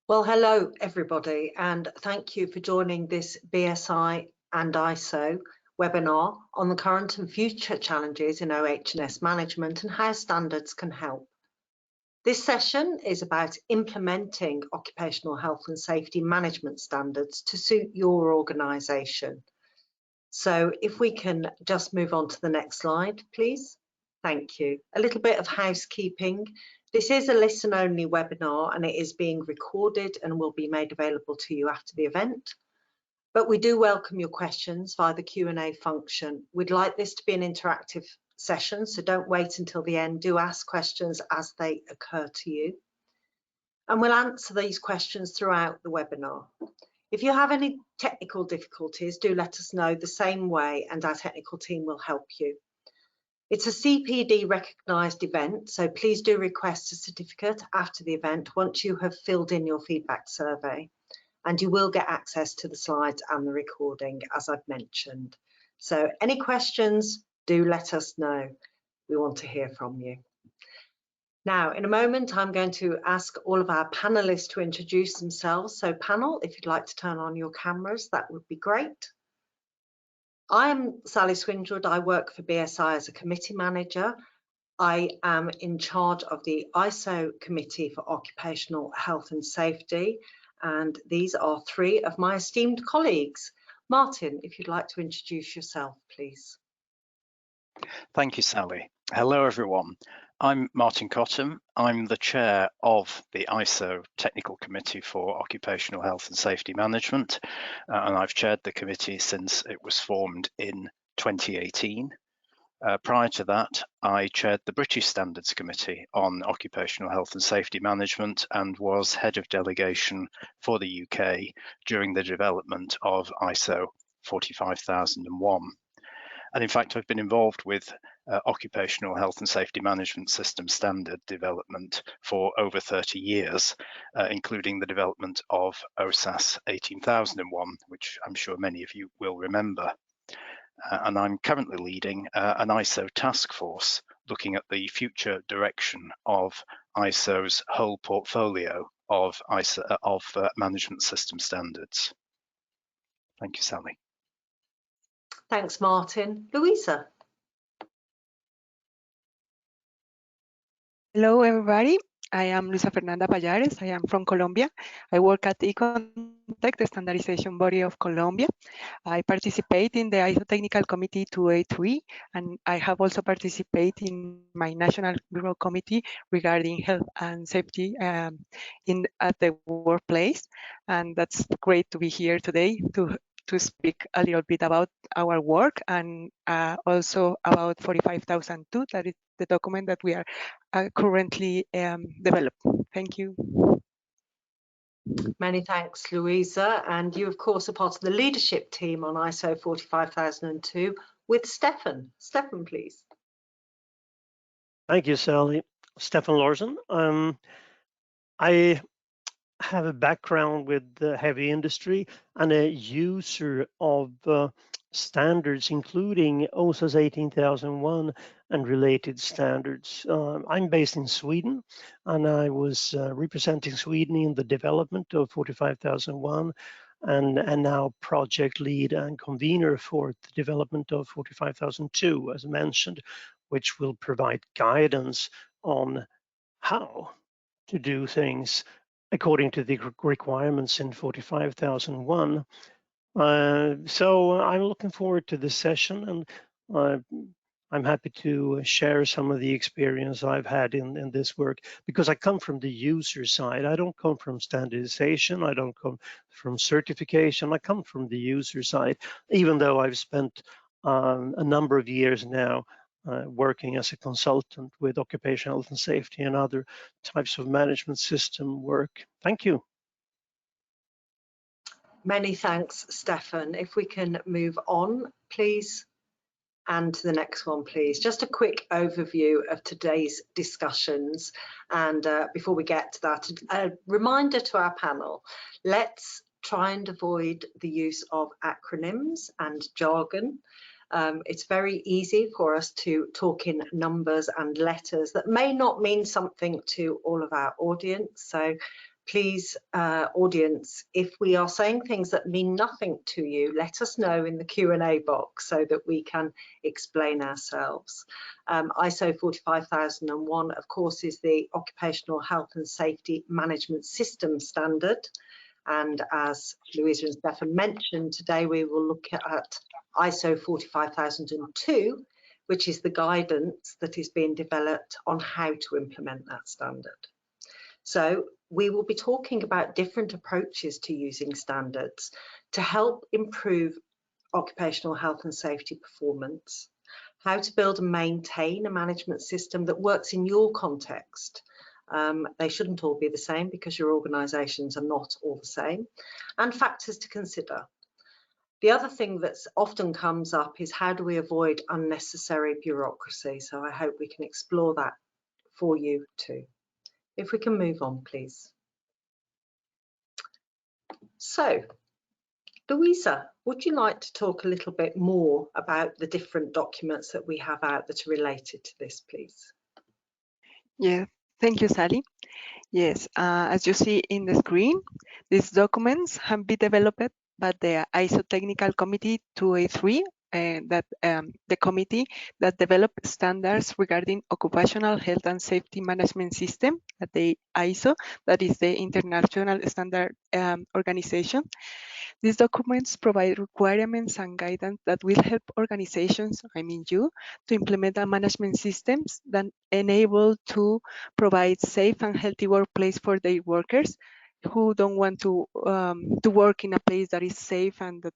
Well, hello everybody, and thank you for joining this BSI and ISO webinar on the current and future challenges in OH&S management and how standards can help. This session is about implementing occupational health and safety management standards to suit your organisation. So if we can just move on to the next slide, please. Thank you. A little bit of housekeeping. This is a listen-only webinar and it is being recorded and will be made available to you after the event. But we do welcome your questions via the Q&A function. We'd like this to be an interactive session, so don't wait until the end. Do ask questions as they occur to you. And we'll answer these questions throughout the webinar. If you have any technical difficulties, do let us know the same way and our technical team will help you. It's a CPD recognised event, so please do request a certificate after the event once you have filled in your feedback survey, and you will get access to the slides and the recording as I've mentioned. So any questions, do let us know. We want to hear from you. Now, in a moment, I'm going to ask all of our panelists to introduce themselves. So panel, if you'd like to turn on your cameras, that would be great. I'm Sally Swindred. I work for BSI as a committee manager. I am in charge of the ISO Committee for Occupational Health and Safety, and these are three of my esteemed colleagues. Martin, if you'd like to introduce yourself, please. Thank you, Sally. Hello, everyone. I'm Martin Cottam. I'm the chair of the ISO Technical Committee for Occupational Health and Safety Management, and I've chaired the committee since it was formed in 2018. Prior to that, I chaired the British Standards Committee on Occupational Health and Safety Management and was head of delegation for the UK during the development of ISO 45001. And in fact, I've been involved with occupational health and safety management system standard development for over 30 years, including the development of OSAS 18001, which I'm sure many of you will remember. And I'm currently leading an ISO task force looking at the future direction of ISO's whole portfolio of management system standards. Thank you, Sally. Thanks, Martin. Louisa. Hello, everybody. I am Luisa Fernanda Payares. I am from Colombia. I work at ICONTEC, the standardization body of Colombia. I participate in the ISO Technical Committee 283, and I have also participated in my National Bureau Committee regarding health and safety at the workplace. And that's great to be here today to speak a little bit about our work and also about 45002, that is the document that we are currently developing. Thank you. Many thanks, Louisa. And you, of course, are part of the leadership team on ISO 45002 with Stefan. Stefan, please. Thank you, Sally. Stefan Larsson. I have a background with the heavy industry and a user of standards, including OSAS 18001 and related standards. I'm based in Sweden, and I was representing Sweden in the development of 45001 and now project lead and convener for the development of 45002, as mentioned, which will provide guidance on how to do things according to the requirements in 45001. So I'm looking forward to this session, and I'm happy to share some of the experience I've had in this work, because I come from the user side. I don't come from standardization. I don't come from certification. I come from the user side, even though I've spent a number of years now working as a consultant with occupational health and safety and other types of management system work. Thank you. Many thanks, Stefan. If we can move on, please, and to the next one, please. Just a quick overview of today's discussions. And before we get to that, a reminder to our panel, let's try and avoid the use of acronyms and jargon. It's very easy for us to talk in numbers and letters that may not mean something to all of our audience. So please, audience, if we are saying things that mean nothing to you, let us know in the Q&A box so that we can explain ourselves. ISO 45001, of course, is the Occupational Health and Safety Management System standard. And as Louisa and Stefan mentioned, today we will look at ISO 45002, which is the guidance that is being developed on how to implement that standard. So we will be talking about different approaches to using standards to help improve occupational health and safety performance, how to build and maintain a management system that works in your context. They shouldn't all be the same because your organisations are not all the same, and factors to consider. The other thing that's often comes up is how do we avoid unnecessary bureaucracy? So I hope we can explore that for you too. If we can move on, please. So, Louisa, would you like to talk a little bit more about the different documents that we have out that are related to this, please? Yeah, thank you, Sally. Yes, as you see in the screen, these documents have been developed by the ISO Technical Committee 283, the committee that developed standards regarding occupational health and safety management system at the ISO, that is the International Standard Organization. These documents provide requirements and guidance that will help organizations, I mean you, to implement a management systems that enable to provide safe and healthy workplace for their workers who don't want to work in a place that is safe and that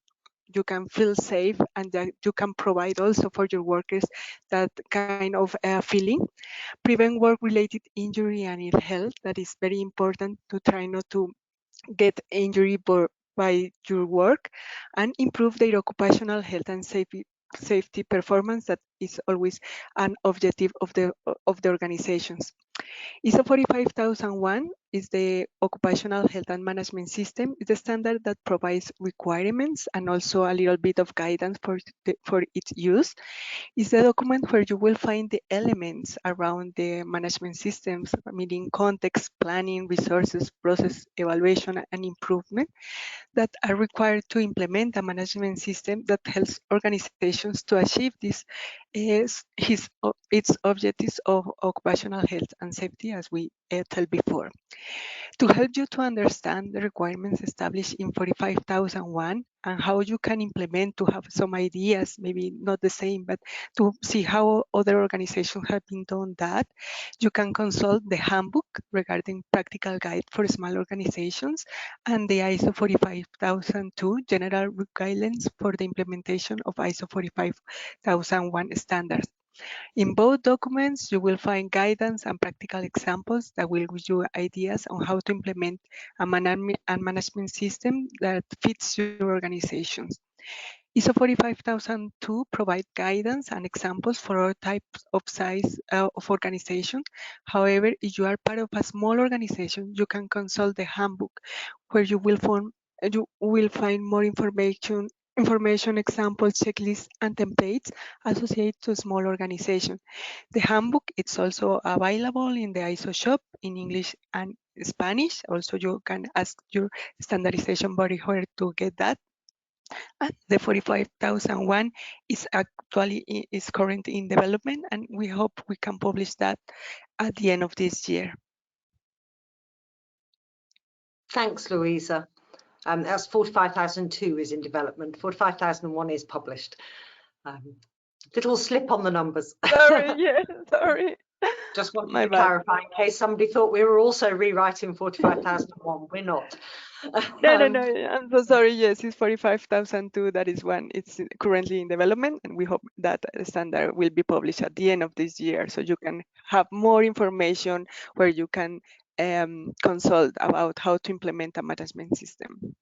you can feel safe, and that you can provide also for your workers that kind of feeling. Prevent work-related injury and ill health. That is very important to try not to get injury by your work, and improve their occupational health and safety performance. That is always an objective of the organizations. ISO 45001 is the Occupational Health and Management System. It's a standard that provides requirements and also a little bit of guidance for its use. It's a document where you will find the elements around the management systems, meaning context, planning, resources, process, evaluation, and improvement that are required to implement a management system that helps organizations to achieve its objectives of occupational health and safety, as we told before. To help you to understand the requirements established in 45001 and how you can implement, to have some ideas, maybe not the same, but to see how other organizations have been done that, you can consult the handbook regarding practical guide for small organizations and the ISO 45002 general guidelines for the implementation of ISO 45001 standards. In both documents, you will find guidance and practical examples that will give you ideas on how to implement a management system that fits your organizations. ISO 45002 provides guidance and examples for all types of size of organization. However, if you are part of a small organization, you can consult the handbook, where you will find more information, examples, checklists, and templates associated to small organization. The handbook is also available in the ISO shop in English and Spanish. Also, you can ask your standardization body where to get that. And the 45001 is currently in development, and we hope we can publish that at the end of this year. Thanks, Louisa. That's 45002 is in development. 45001 is published. Little slip on the numbers. Sorry, yeah, sorry. Just wanted to clarify in case somebody thought we were also rewriting 45001. We're not. No, I'm so sorry. Yes, it's 45002. That is one. It's currently in development, and we hope that standard will be published at the end of this year, so you can have more information where you can consult about how to implement a management system.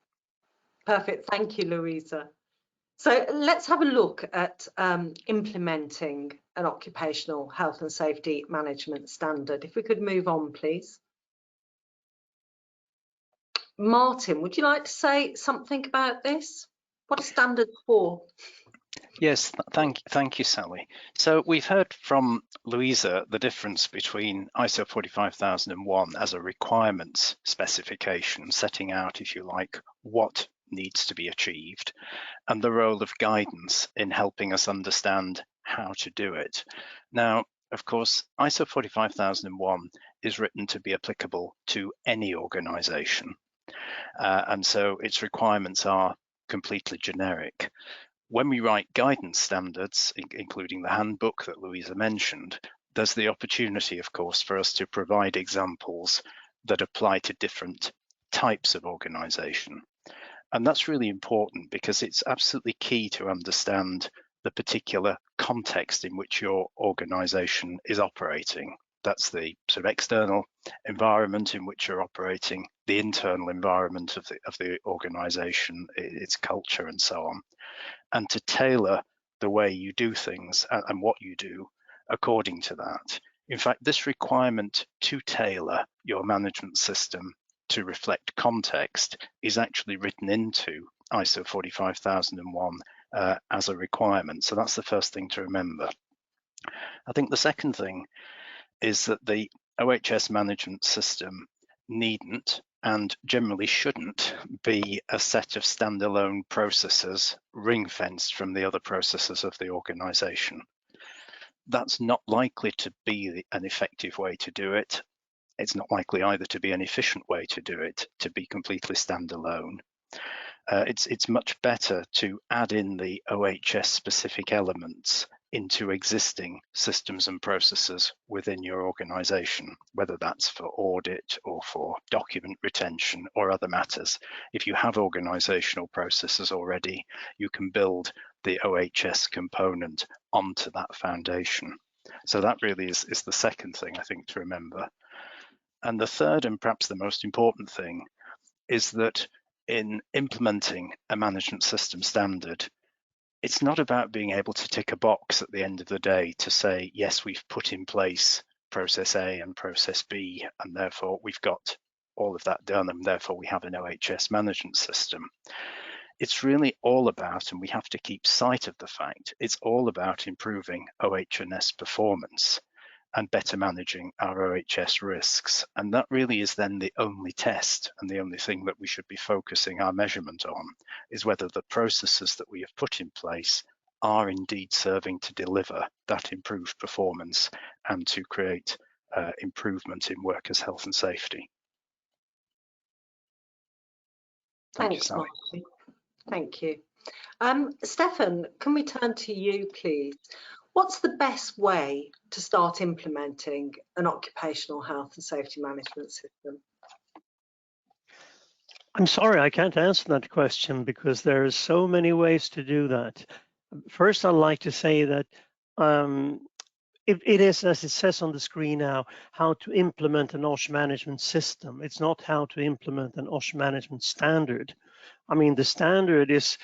Perfect. Thank you, Louisa. So let's have a look at implementing an occupational health and safety management standard. If we could move on, please. Martin, would you like to say something about this? What are standards for? Yes, thank you, Sally. So we've heard from Louisa the difference between ISO 45001 as a requirements specification, setting out, if you like, what needs to be achieved, and the role of guidance in helping us understand how to do it. Now, of course, ISO 45001 is written to be applicable to any organization, and so its requirements are completely generic. When we write guidance standards, including the handbook that Louisa mentioned, there's the opportunity, of course, for us to provide examples that apply to different types of organization. And that's really important because it's absolutely key to understand the particular context in which your organization is operating. That's the sort of external environment in which you're operating, the internal environment of the organization, its culture, and so on, and to tailor the way you do things and what you do according to that. In fact, this requirement to tailor your management system to reflect context is actually written into ISO 45001 as a requirement. So that's the first thing to remember. I think the second thing is that the OH&S management system needn't and generally shouldn't be a set of standalone processes ring-fenced from the other processes of the organization. That's not likely to be an effective way to do it. It's not likely either to be an efficient way to do it, to be completely standalone. It's much better to add in the OH&S specific elements into existing systems and processes within your organization, whether that's for audit or for document retention or other matters. If you have organizational processes already, you can build the OH&S component onto that foundation. So that really is the second thing I think to remember. And the third, and perhaps the most important thing, is that in implementing a management system standard, it's not about being able to tick a box at the end of the day to say, yes, we've put in place process A and process B, and therefore we've got all of that done, and therefore we have an OH&S management system. It's really all about, and we have to keep sight of the fact, it's all about improving OH&S performance and better managing our OH&S risks. And that really is then the only test, and the only thing that we should be focusing our measurement on is whether the processes that we have put in place are indeed serving to deliver that improved performance and to create improvement in workers' health and safety. Thanks, Martin. Thank you. Stefan, can we turn to you, please? What's the best way to start implementing an occupational health and safety management system? I'm sorry, I can't answer that question because there are so many ways to do that. First, I'd like to say that it is, as it says on the screen now, how to implement an OH management system. It's not how to implement an OH management standard. I mean, the standard is,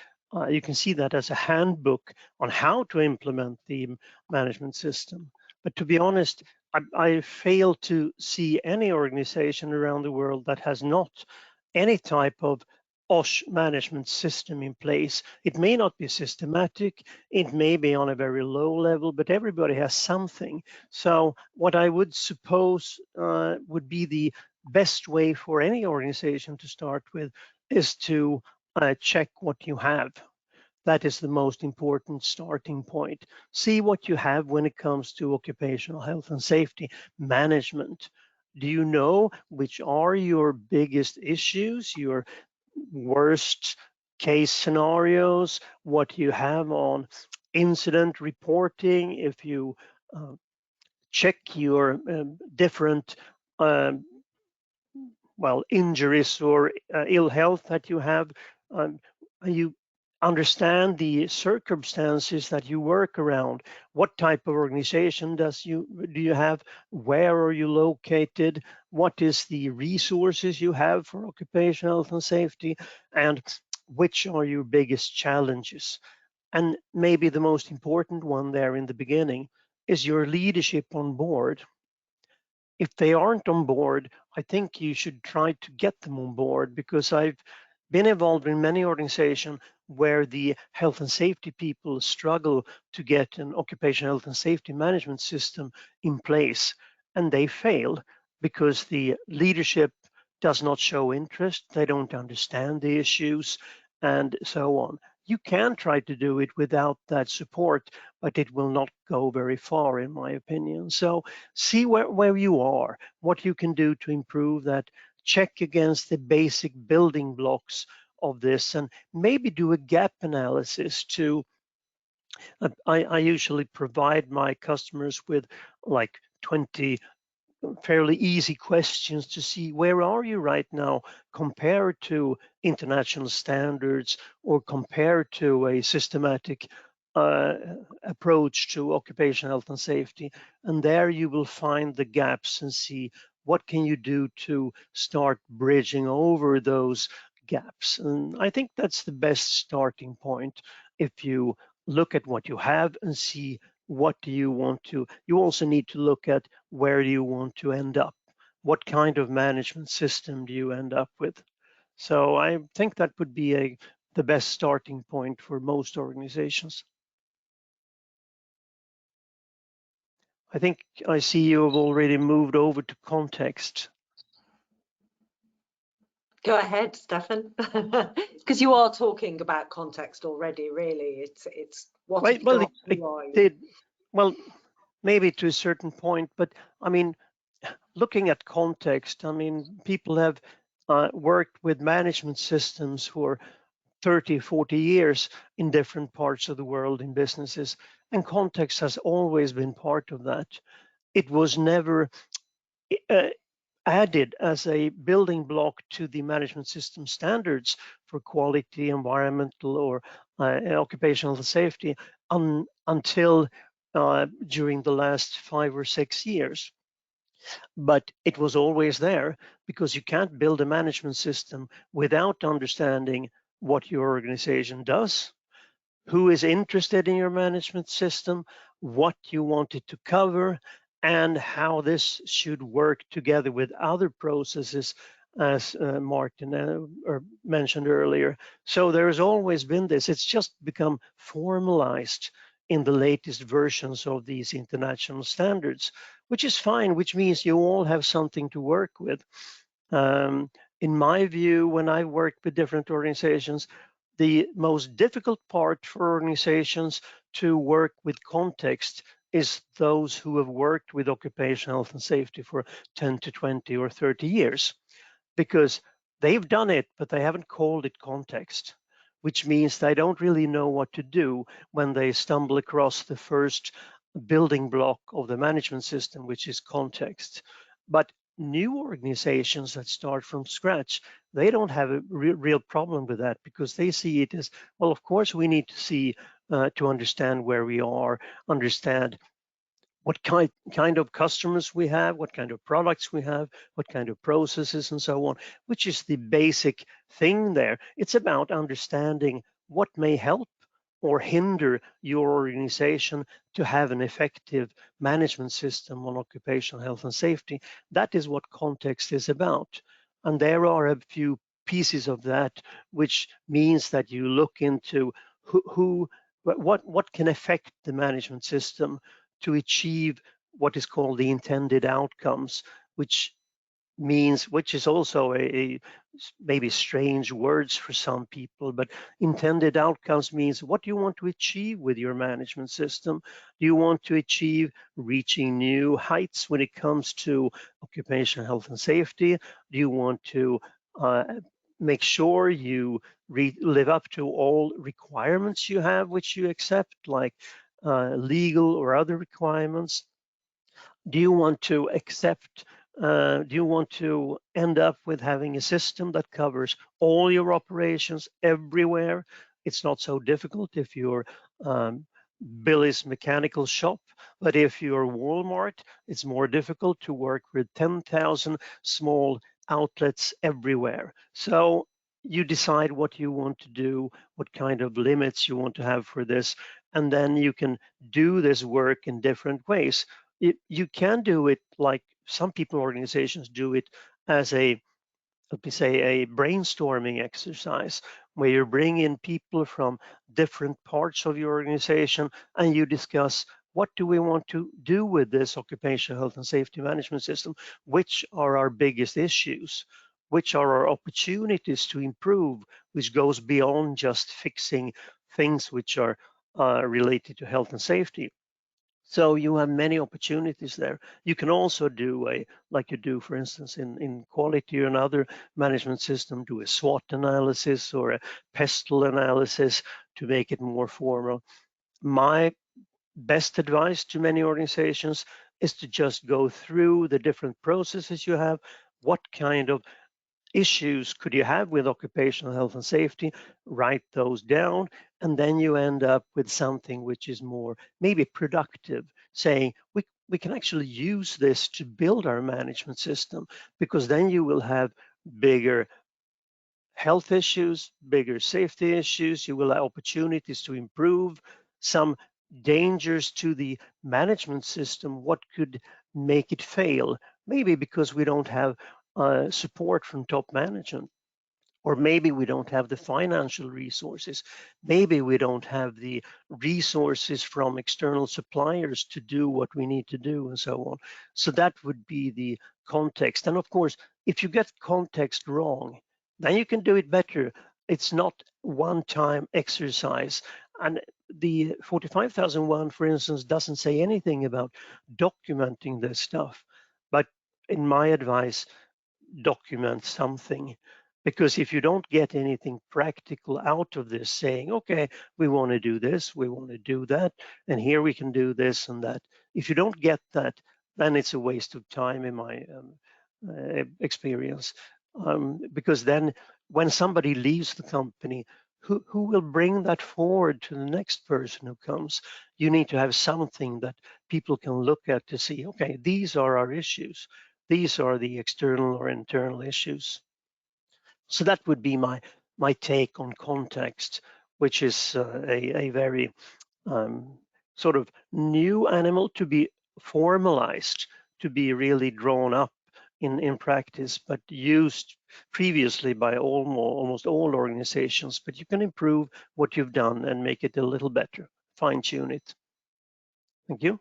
you can see that as a handbook on how to implement the management system. But to be honest, I fail to see any organization around the world that has not any type of OH management system in place. It may not be systematic, it may be on a very low level, but everybody has something. So what I would suppose would be the best way for any organization to start with is to check what you have. That is the most important starting point. See what you have when it comes to occupational health and safety management. Do you know which are your biggest issues, your worst case scenarios, what you have on incident reporting, if you check your different injuries or ill health that you have, you understand the circumstances that you work around. What type of organization do you have? Where are you located? What is the resources you have for occupational health and safety? And which are your biggest challenges? And maybe the most important one there in the beginning is your leadership on board. If they aren't on board, I think you should try to get them on board, because I've been involved in many organizations where the health and safety people struggle to get an occupational health and safety management system in place, and they fail because the leadership does not show interest, they don't understand the issues, and so on. You can try to do it without that support, but it will not go very far, in my opinion. So see where you are, what you can do to improve that, check against the basic building blocks of this, and maybe do a gap analysis to, I usually provide my customers with like 20 fairly easy questions to see where are you right now compared to international standards or compared to a systematic approach to occupational health and safety. And there you will find the gaps and see what can you do to start bridging over those gaps. And I think that's the best starting point. If you look at what you have and see what do you want to, you also need to look at where do you want to end up? What kind of management system do you end up with? So I think that would be the best starting point for most organizations. I think I see you have already moved over to context. Go ahead, Stefan, because you are talking about context already. Really, it's what have you Well, got, it who are you? did well, maybe to a certain point, but I mean, looking at context, I mean, people have worked with management systems for 30, 40 years in different parts of the world in businesses, and context has always been part of that. It was never added as a building block to the management system standards for quality, environmental, or occupational safety until during the last 5 or 6 years. But it was always there because you can't build a management system without understanding what your organization does, who is interested in your management system, what you want it to cover, and how this should work together with other processes, as Martin mentioned earlier. So there has always been this. It's just become formalized in the latest versions of these international standards, which is fine, which means you all have something to work with. In my view, when I worked with different organizations, the most difficult part for organizations to work with context is those who have worked with occupational health and safety for 10 to 20 or 30 years, because they've done it, but they haven't called it context, which means they don't really know what to do when they stumble across the first building block of the management system, which is context. But new organizations that start from scratch, they don't have a real problem with that because they see it as, well, of course, we need to see to understand where we are, understand what kind of customers we have, what kind of products we have, what kind of processes and so on, which is the basic thing there. It's about understanding what may help or hinder your organization to have an effective management system on occupational health and safety. That is what context is about. And there are a few pieces of that, which means that you look into what can affect the management system to achieve what is called the intended outcomes, which is also a maybe strange words for some people, but intended outcomes means what do you want to achieve with your management system? Do you want to achieve reaching new heights when it comes to occupational health and safety? Do you want to make sure you live up to all requirements you have, which you accept, like legal or other requirements? Do you want to accept, do you want to end up with having a system that covers all your operations everywhere? It's not so difficult if you're Billy's mechanical shop, but if you're Walmart, it's more difficult to work with 10,000 small outlets everywhere. So you decide what you want to do, what kind of limits you want to have for this, and then you can do this work in different ways. You can do it like some people, organizations do it as a let me say, a brainstorming exercise where you bring in people from different parts of your organization and you discuss, what do we want to do with this occupational health and safety management system? Which are our biggest issues? Which are our opportunities to improve, which goes beyond just fixing things which are related to health and safety? So you have many opportunities there. You can also do like you do, for instance, in quality or another management system, do a SWOT analysis or a PESTLE analysis to make it more formal. My best advice to many organizations is to just go through the different processes you have. What kind of issues could you have with occupational health and safety? Write those down, and then you end up with something which is more maybe productive, saying we can actually use this to build our management system, because then you will have bigger health issues, bigger safety issues, you will have opportunities to improve, some dangers to the management system, what could make it fail, maybe because we don't have support from top management, or maybe we don't have the financial resources, maybe we don't have the resources from external suppliers to do what we need to do, and so on. So that would be the context. And of course, if you get context wrong, then you can do it better. It's not one-time exercise. And the 45,001, for instance, doesn't say anything about documenting this stuff. But in my advice, document something, because if you don't get anything practical out of this, saying, okay, we want to do this, we want to do that, and here we can do this and that, if you don't get that, then it's a waste of time, in my experience, because then when somebody leaves the company, who will bring that forward to the next person who comes? You need to have something that people can look at to see, okay, these are our issues. These are the external or internal issues. So that would be my take on context, which is a very sort of new animal to be formalized, to be really drawn up in practice, but used previously by almost all organizations. But you can improve what you've done and make it a little better, fine tune it. Thank you.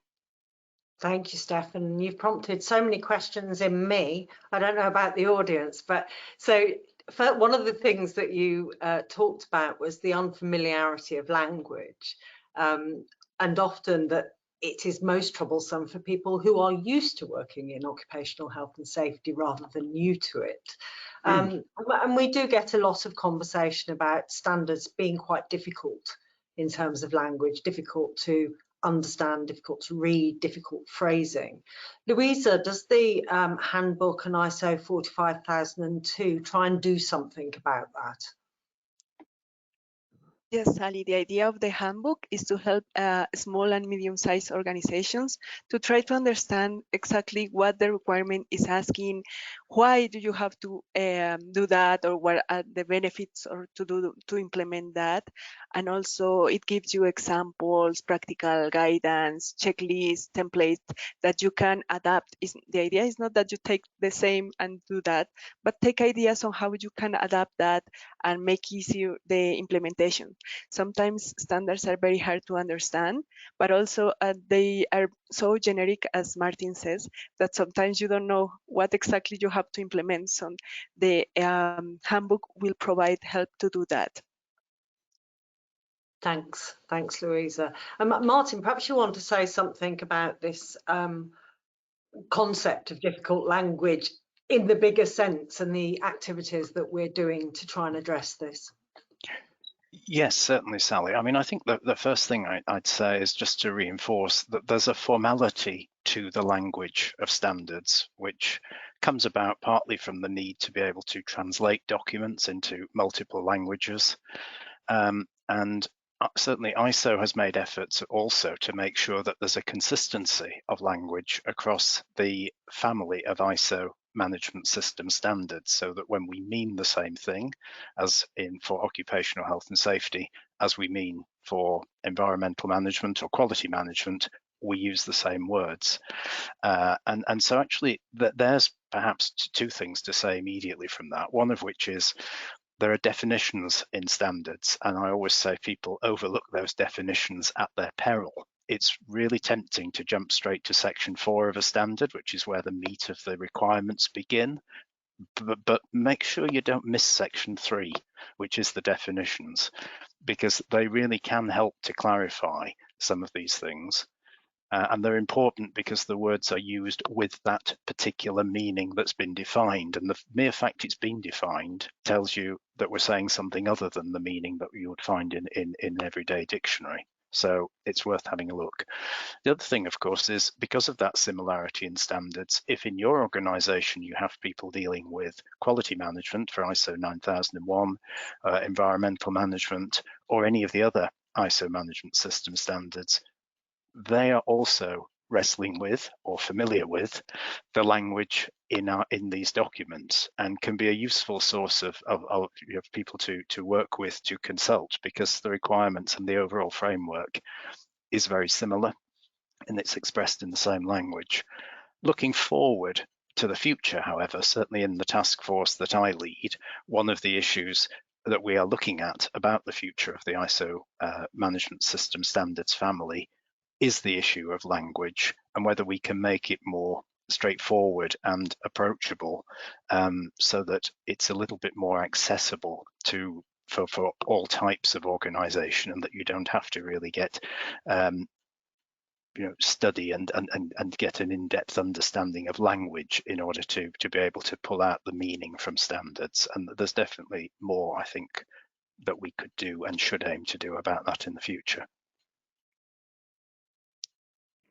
Thank you, Stefan. You've prompted so many questions in me. I don't know about the audience, but so one of the things that you talked about was the unfamiliarity of language, and often that it is most troublesome for people who are used to working in occupational health and safety rather than new to it. And we do get a lot of conversation about standards being quite difficult in terms of language, difficult to understand, difficult to read, difficult phrasing. Louisa, does the handbook and ISO 45002 try and do something about that? Yes, Sally, the idea of the handbook is to help small and medium-sized organizations to try to understand exactly what the requirement is asking, why do you have to do that, or what are the benefits or to implement that. And also it gives you examples, practical guidance, checklists, templates that you can adapt. The idea is not that you take the same and do that, but take ideas on how you can adapt that and make easier the implementation. Sometimes standards are very hard to understand, but also they are so generic, as Martin says, that sometimes you don't know what exactly you have to implement. So the handbook will provide help to do that. Thanks, Louisa. Martin, perhaps you want to say something about this concept of difficult language in the bigger sense and the activities that we're doing to try and address this. Yes, certainly, Sally. I mean, I think the first thing I'd say is just to reinforce that there's a formality to the language of standards, which comes about partly from the need to be able to translate documents into multiple languages. And certainly ISO has made efforts also to make sure that there's a consistency of language across the family of ISO management system standards, so that when we mean the same thing as for occupational health and safety as we mean for environmental management or quality management, we use the same words. And so actually there's perhaps two things to say immediately from that, one of which is there are definitions in standards, and I always say people overlook those definitions at their peril. It's really tempting to jump straight to section 4 of a standard, which is where the meat of the requirements begin, but make sure you don't miss section 3, which is the definitions, because they really can help to clarify some of these things. And they're important because the words are used with that particular meaning that's been defined, and the mere fact it's been defined tells you that we're saying something other than the meaning that you would find in everyday dictionary. So it's worth having a look. The other thing, of course, is because of that similarity in standards, if in your organization you have people dealing with quality management for ISO 9001, environmental management, or any of the other ISO management system standards, they are also wrestling with or familiar with the language in these documents, and can be a useful source of people to work with, to consult, because the requirements and the overall framework is very similar and it's expressed in the same language. Looking forward to the future, however, certainly in the task force that I lead, one of the issues that we are looking at about the future of the ISO management system standards family is the issue of language, and whether we can make it more straightforward and approachable, so that it's a little bit more accessible for all types of organization, and that you don't have to really get study and get an in-depth understanding of language in order to be able to pull out the meaning from standards. And there's definitely more, I think, that we could do and should aim to do about that in the future.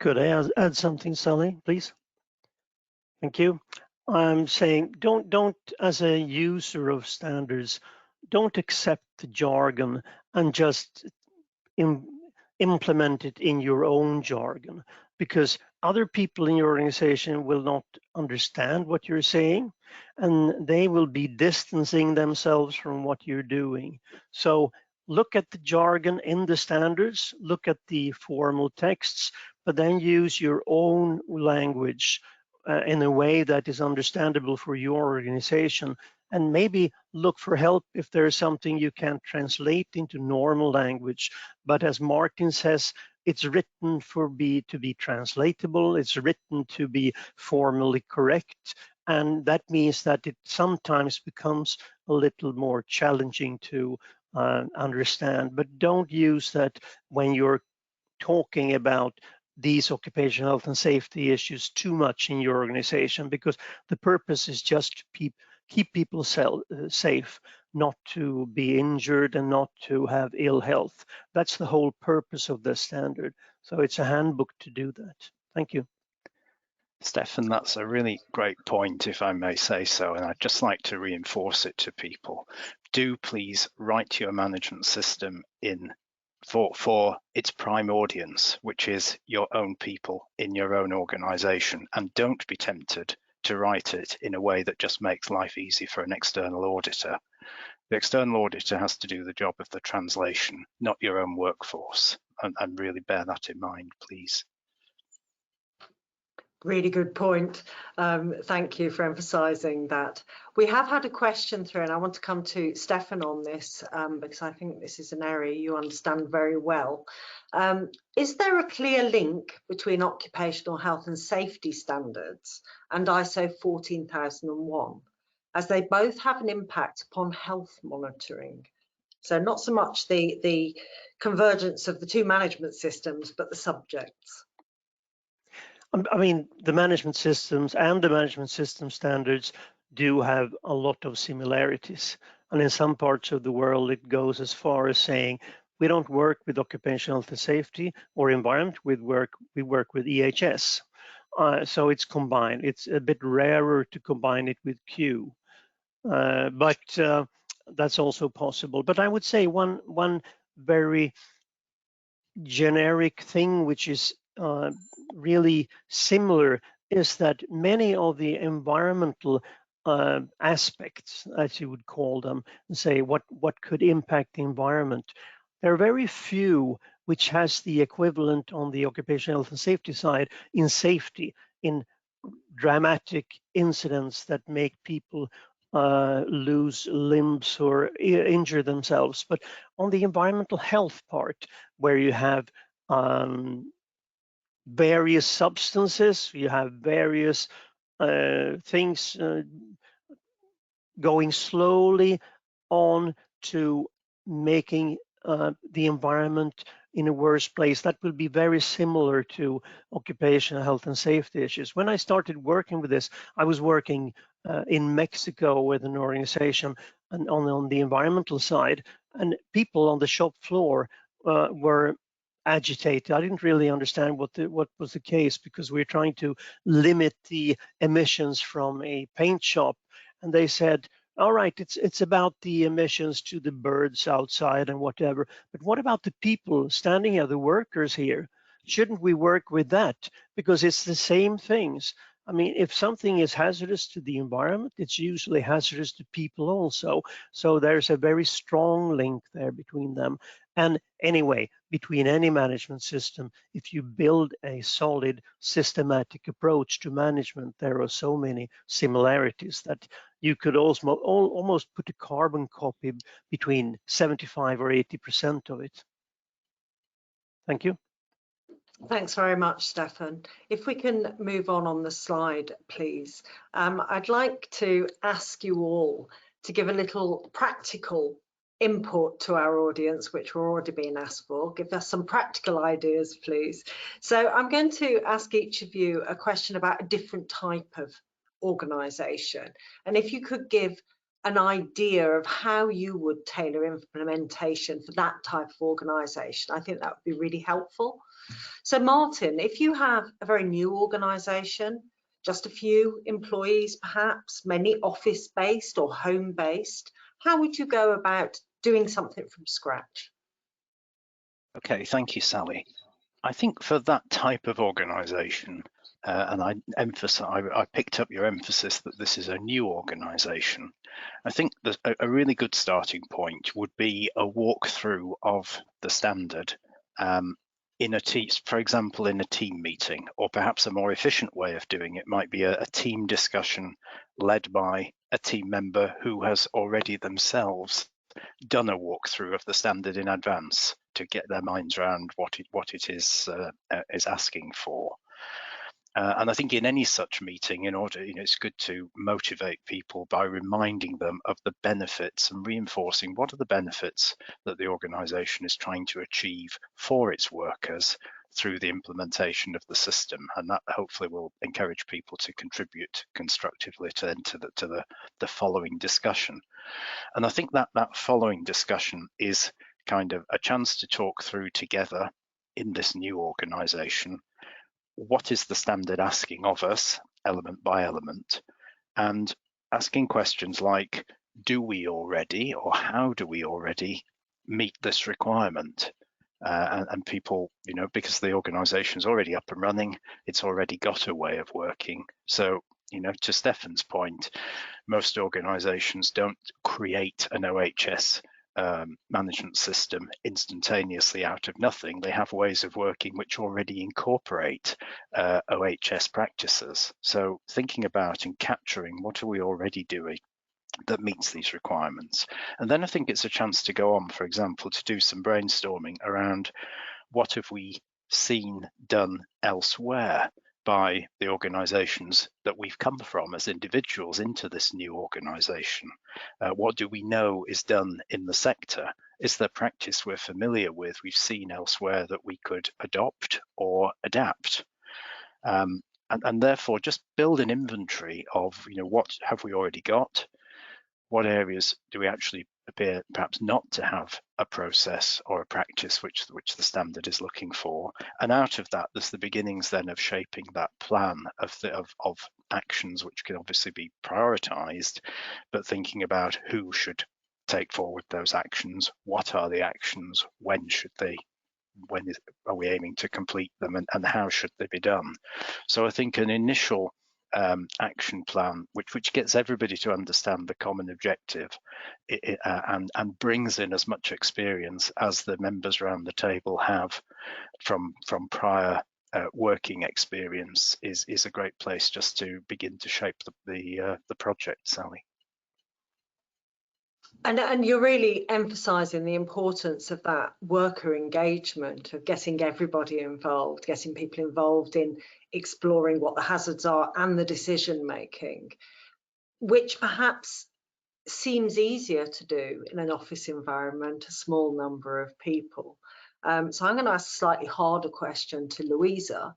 Could I add something, Sally, please? Thank you. I'm saying don't as a user of standards, don't accept the jargon and just implement it in your own jargon, because other people in your organization will not understand what you're saying, and they will be distancing themselves from what you're doing. So look at the jargon in the standards, look at the formal texts, but then use your own language in a way that is understandable for your organization, and maybe look for help if there's something you can't translate into normal language. But as Martin says, it's written to be translatable, it's written to be formally correct, and that means that it sometimes becomes a little more challenging to understand. But don't use that when you're talking about these occupational health and safety issues too much in your organization, because the purpose is just to keep people safe, not to be injured and not to have ill health. That's the whole purpose of the standard. So it's a handbook to do that. Thank you. Stefan, that's a really great point, if I may say so, and I'd just like to reinforce it to people. Do please write your management system in for its prime audience, which is your own people in your own organization, and don't be tempted to write it in a way that just makes life easy for an external auditor. The external auditor has to do the job of the translation, not your own workforce, and really bear that in mind, please. Really good point. Thank you for emphasising that. We have had a question through, and I want to come to Stefan on this because I think this is an area you understand very well. Is there a clear link between occupational health and safety standards and ISO 14001, as they both have an impact upon health monitoring? So not so much the convergence of the two management systems, but the subjects. I mean, the management systems and the management system standards do have a lot of similarities. And in some parts of the world, it goes as far as saying, we don't work with occupational health and safety or environment, we work with EHS. So it's combined. It's a bit rarer to combine it with Q, but that's also possible. But I would say one very generic thing which is really similar is that many of the environmental aspects, as you would call them, say what could impact the environment, there are very few which has the equivalent on the occupational health and safety side in safety, in dramatic incidents that make people lose limbs or injure themselves. But on the environmental health part, where you have various substances, you have various things going slowly on to making the environment in a worse place. That will be very similar to occupational health and safety issues. When I started working with this, I was working in Mexico with an organization and on the environmental side, and people on the shop floor were agitated. I didn't really understand what was the case, because we're trying to limit the emissions from a paint shop, and they said, all right, it's about the emissions to the birds outside and whatever, but what about the people standing here, the workers here? Shouldn't we work with that? Because it's the same things. I mean, if something is hazardous to the environment, it's usually hazardous to people also. So there's a very strong link there between them. And anyway, between any management system, if you build a solid systematic approach to management, there are so many similarities that you could almost put a carbon copy between 75 or 80% of it. Thank you. Thanks very much, Stefan. If we can move on the slide, please. I'd like to ask you all to give a little practical input to our audience, which we're already being asked for. Give us some practical ideas, please. So I'm going to ask each of you a question about a different type of organisation. And if you could give an idea of how you would tailor implementation for that type of organisation, I think that would be really helpful. So Martin, if you have a very new organisation, just a few employees perhaps, many office-based or home-based, how would you go about doing something from scratch? Okay, thank you, Sally. I think for that type of organisation, and I picked up your emphasis that this is a new organisation. I think that a really good starting point would be a walkthrough of the standard in a team, for example, in a team meeting, or perhaps a more efficient way of doing it might be a team discussion led by a team member who has already themselves done a walkthrough of the standard in advance to get their minds around what it is asking for. And I think in any such meeting, in order, it's good to motivate people by reminding them of the benefits and reinforcing what are the benefits that the organisation is trying to achieve for its workers through the implementation of the system, and that hopefully will encourage people to contribute constructively to the following discussion. And I think that following discussion is kind of a chance to talk through together in this new organisation. What is the standard asking of us, element by element, and asking questions like, do we already, or how do we already meet this requirement? And people, because the organisation is already up and running, it's already got a way of working. So, to Stefan's point, most organisations don't create an OH&S management system instantaneously out of nothing. They have ways of working which already incorporate OH&S practices. So thinking about and capturing what are we already doing that meets these requirements. And then I think it's a chance to go on, for example, to do some brainstorming around what have we seen done elsewhere by the organisations that we've come from as individuals into this new organisation. What do we know is done in the sector? Is there practice we're familiar with, we've seen elsewhere that we could adopt or adapt? And therefore just build an inventory of, what have we already got? What areas do we actually appear perhaps not to have a process or a practice which the standard is looking for? And out of that, there's the beginnings then of shaping that plan of actions which can obviously be prioritized, but thinking about who should take forward those actions, what are the actions, when are we aiming to complete them, and how should they be done? So I think an initial action plan, which gets everybody to understand the common objective and brings in as much experience as the members around the table have from prior working experience, is a great place just to begin to shape the project, Sally. And you're really emphasising the importance of that worker engagement, of getting everybody involved, getting people involved in exploring what the hazards are and the decision making, which perhaps seems easier to do in an office environment, a small number of people. So I'm going to ask a slightly harder question to Louisa.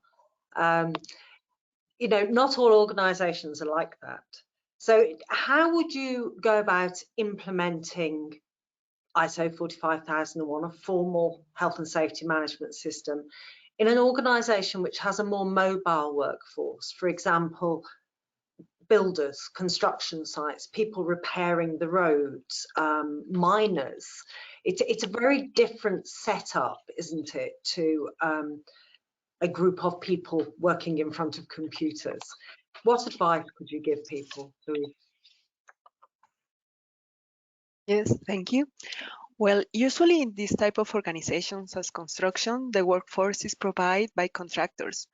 You know, not all organisations are like that. So how would you go about implementing ISO 45001, a formal health and safety management system, in an organisation which has a more mobile workforce? For example, builders, construction sites, people repairing the roads, miners. It's a very different setup, isn't it, to a group of people working in front of computers. What advice could you give people, Louise? Yes, thank you. Well, usually in this type of organizations as construction, the workforce is provided by contractors.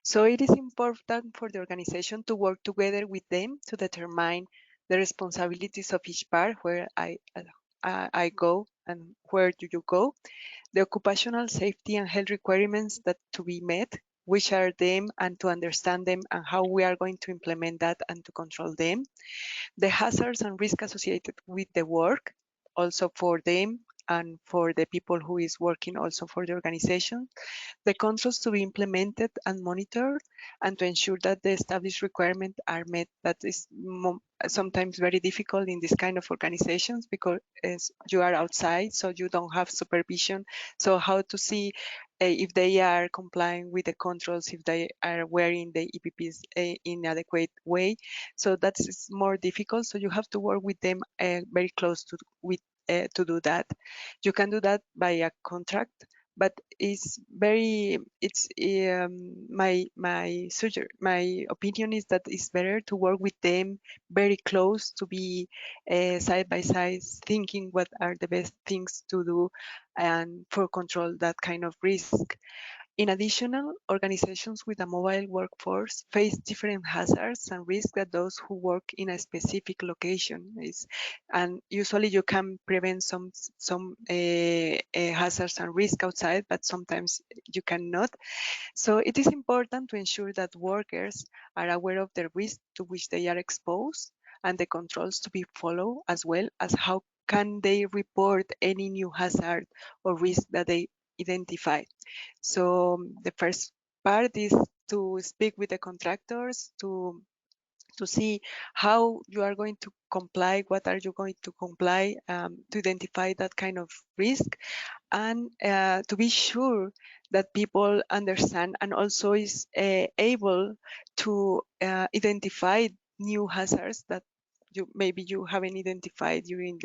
So it is important for the organization to work together with them to determine the responsibilities of each part, where I go and where do you go, the occupational safety and health requirements that to be met, which are them, and to understand them and how we are going to implement that and to control them, the hazards and risks associated with the work, also for them and for the people who is working also for the organization, the controls to be implemented and monitored, and to ensure that the established requirements are met. That is sometimes very difficult in this kind of organizations because you are outside, so you don't have supervision. So how to see if they are complying with the controls, if they are wearing the EPPs in adequate way. So that's more difficult. So you have to work with them very close to do that. You can do that by a contract, but my opinion is that it's better to work with them very close, to be side by side, thinking what are the best things to do and for control that kind of risk. In addition, organizations with a mobile workforce face different hazards and risks than those who work in a specific location. And usually you can prevent some hazards and risks outside, but sometimes you cannot. So it is important to ensure that workers are aware of the risk to which they are exposed and the controls to be followed, as well as how can they report any new hazard or risk that they identify. So the first part is to speak with the contractors to see how you are going to comply, what are you going to comply, to identify that kind of risk, and to be sure that people understand and also is able to identify new hazards that maybe you haven't identified during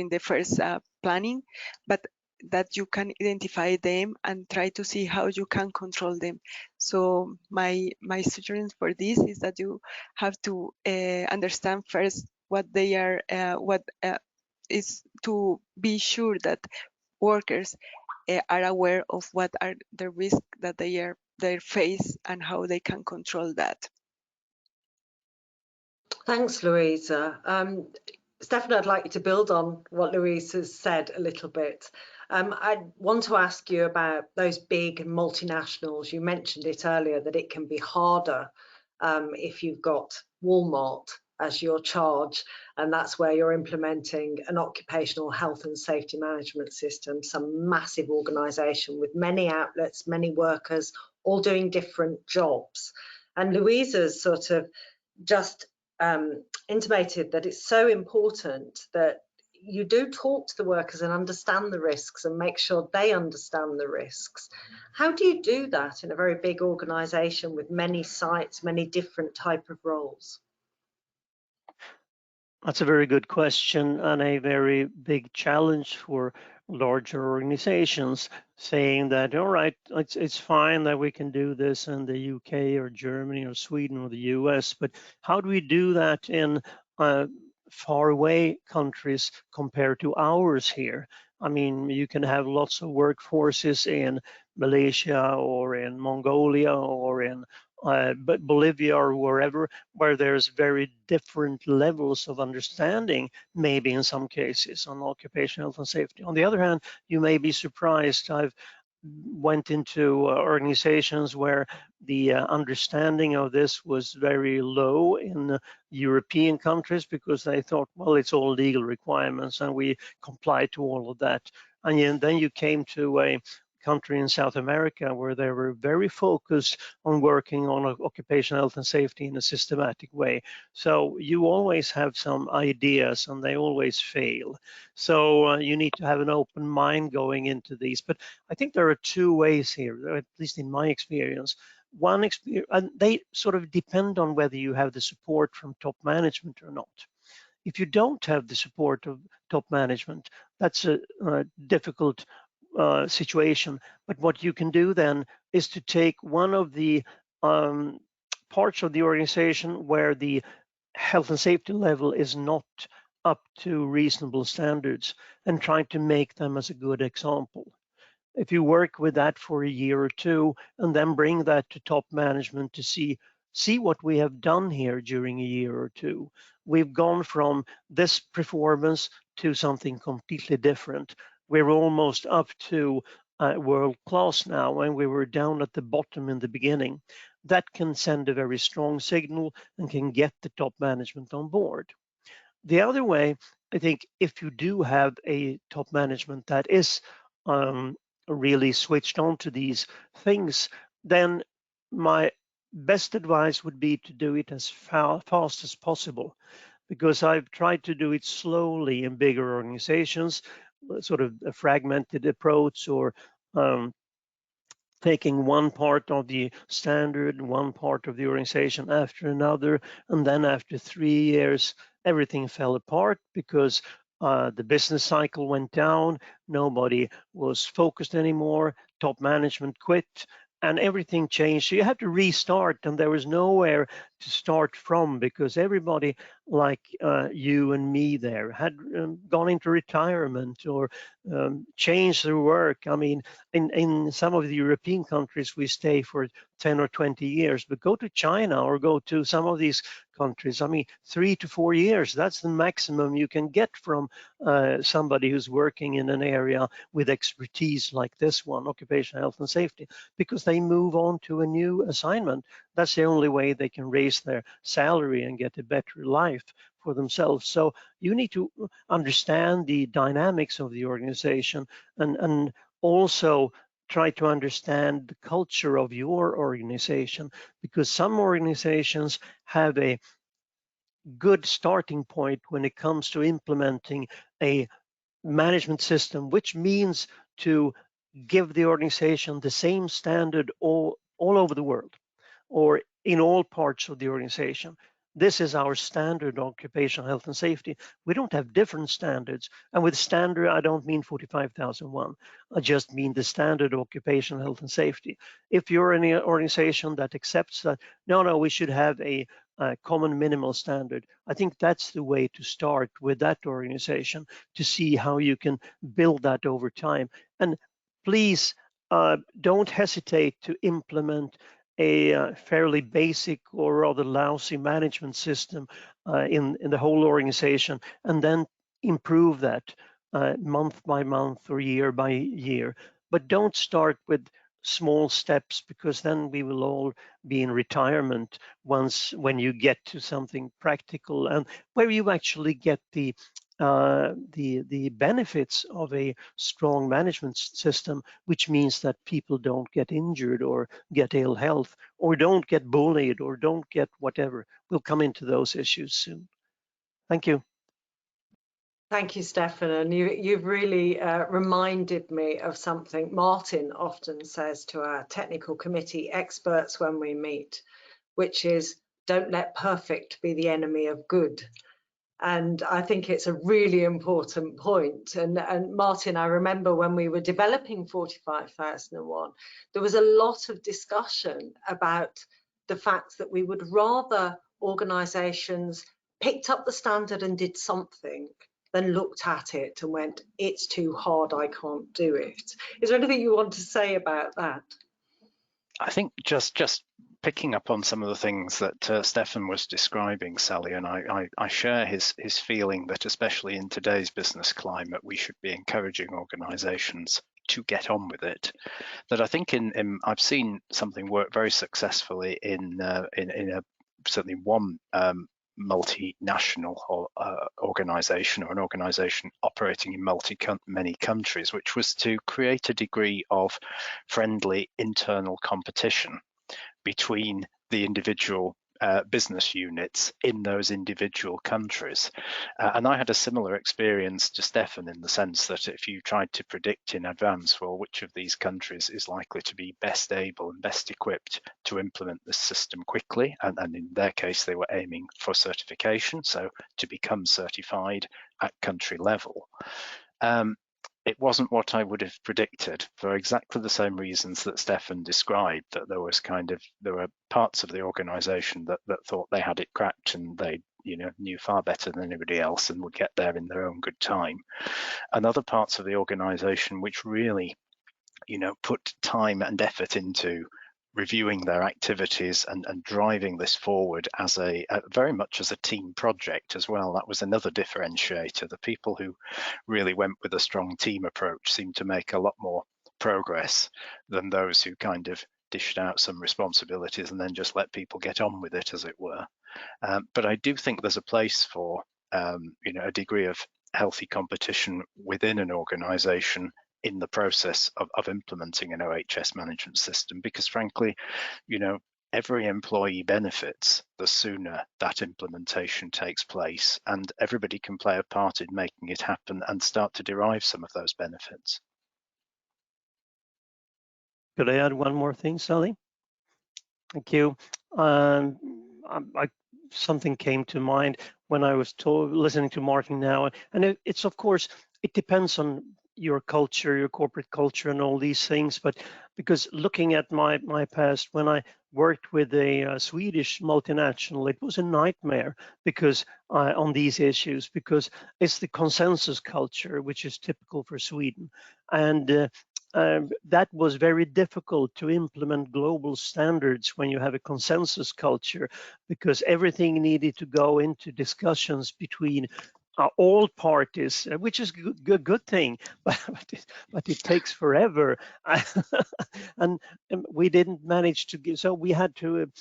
the first planning, but that you can identify them and try to see how you can control them. So my suggestion for this is that you have to understand first what they are, is to be sure that workers are aware of what are the risks that they face and how they can control that. Thanks, Louisa. Stefan, I'd like you to build on what Louise has said a little bit. I want to ask you about those big multinationals. You mentioned it earlier that it can be harder if you've got Walmart as your charge, and that's where you're implementing an occupational health and safety management system, some massive organisation with many outlets, many workers, all doing different jobs. And Louisa's sort of just intimated that it's so important that you do talk to the workers and understand the risks and make sure they understand the risks. How do you do that in a very big organisation with many sites, many different type of roles? That's a very good question and a very big challenge for larger organizations saying that, all right, it's fine that we can do this in the UK or Germany or Sweden or the US, but how do we do that in far away countries compared to ours here? I mean, you can have lots of workforces in Malaysia or in Mongolia or in Bolivia or wherever, where there's very different levels of understanding, maybe in some cases, on occupational health and safety. On the other hand, you may be surprised. I've went into organizations where the understanding of this was very low in European countries because they thought, well, it's all legal requirements and we comply to all of that. And then you came to a country in South America where they were very focused on working on occupational health and safety in a systematic way. So you always have some ideas and they always fail. So you need to have an open mind going into these. But I think there are two ways here, at least in my experience. One experience, and they sort of depend on whether you have the support from top management or not. If you don't have the support of top management, that's a difficult situation. But what you can do then is to take one of the parts of the organization where the health and safety level is not up to reasonable standards and try to make them as a good example. If you work with that for a year or two and then bring that to top management to see what we have done here during a year or two. We've gone from this performance to something completely different. We're almost up to world class now, and we were down at the bottom in the beginning. That can send a very strong signal and can get the top management on board. The other way, I think, if you do have a top management that is really switched on to these things, then my best advice would be to do it as fast as possible, because I've tried to do it slowly in bigger organizations, sort of a fragmented approach, or taking one part of the standard, one part of the organization after another, and then after 3 years, everything fell apart because the business cycle went down, nobody was focused anymore, top management quit, and everything changed. So you had to restart, and there was nowhere to start from because everybody, like you and me there, had gone into retirement or changed their work. I mean, in some of the European countries, we stay for 10 or 20 years, but go to China or go to some of these countries, I mean, 3 to 4 years, that's the maximum you can get from somebody who's working in an area with expertise like this one, occupational health and safety, because they move on to a new assignment. That's the only way they can raise their salary and get a better life for themselves. So you need to understand the dynamics of the organization and also try to understand the culture of your organization, because some organizations have a good starting point when it comes to implementing a management system, which means to give the organization the same standard all over the world or in all parts of the organization. This is our standard occupational health and safety. We don't have different standards. And with standard, I don't mean 45001. I just mean the standard occupational health and safety. If you're in an organization that accepts that, no, we should have a common minimal standard, I think that's the way to start with that organization to see how you can build that over time. And please don't hesitate to implement a fairly basic or rather lousy management system in the whole organization, and then improve that month by month or year by year. But don't start with small steps, because then we will all be in retirement when you get to something practical and where you actually get the benefits of a strong management system, which means that people don't get injured or get ill health or don't get bullied or don't get whatever. We'll come into those issues soon. Thank you. Thank you, Stefan. And you've really reminded me of something Martin often says to our technical committee experts when we meet, which is, don't let perfect be the enemy of good. And I think it's a really important point. And Martin, I remember when we were developing 45001, there was a lot of discussion about the fact that we would rather organisations picked up the standard and did something than looked at it and went, it's too hard, I can't do it. Is there anything you want to say about that? I think just picking up on some of the things that Stefan was describing, Sally, and I share his feeling that especially in today's business climate, we should be encouraging organisations to get on with it. That I think I've seen something work very successfully in certainly one multinational organisation, or an organisation operating in many countries, which was to create a degree of friendly internal competition between the individual business units in those individual countries. And I had a similar experience to Stefan, in the sense that if you tried to predict in advance, well, which of these countries is likely to be best able and best equipped to implement this system quickly, and in their case they were aiming for certification, so to become certified at country level. It wasn't what I would have predicted, for exactly the same reasons that Stefan described, that there were parts of the organisation that thought they had it cracked, and they knew far better than anybody else and would get there in their own good time. And other parts of the organisation which really put time and effort into reviewing their activities and driving this forward as very much as a team project as well. That was another differentiator. The people who really went with a strong team approach seemed to make a lot more progress than those who kind of dished out some responsibilities and then just let people get on with it, as it were. But I do think there's a place for a degree of healthy competition within an organisation in the process of implementing an OH&S management system, because frankly, every employee benefits the sooner that implementation takes place, and everybody can play a part in making it happen and start to derive some of those benefits. Could I add one more thing, Sally? Thank you. Something came to mind when I was listening to Martin now, and it's of course, it depends on your culture, your corporate culture, and all these things. But because looking at my past, when I worked with a Swedish multinational, it was a nightmare because on these issues, because it's the consensus culture, which is typical for Sweden, and that was very difficult to implement global standards when you have a consensus culture, because everything needed to go into discussions between all parties, which is a good thing, but it takes forever. and we didn't manage to so we had to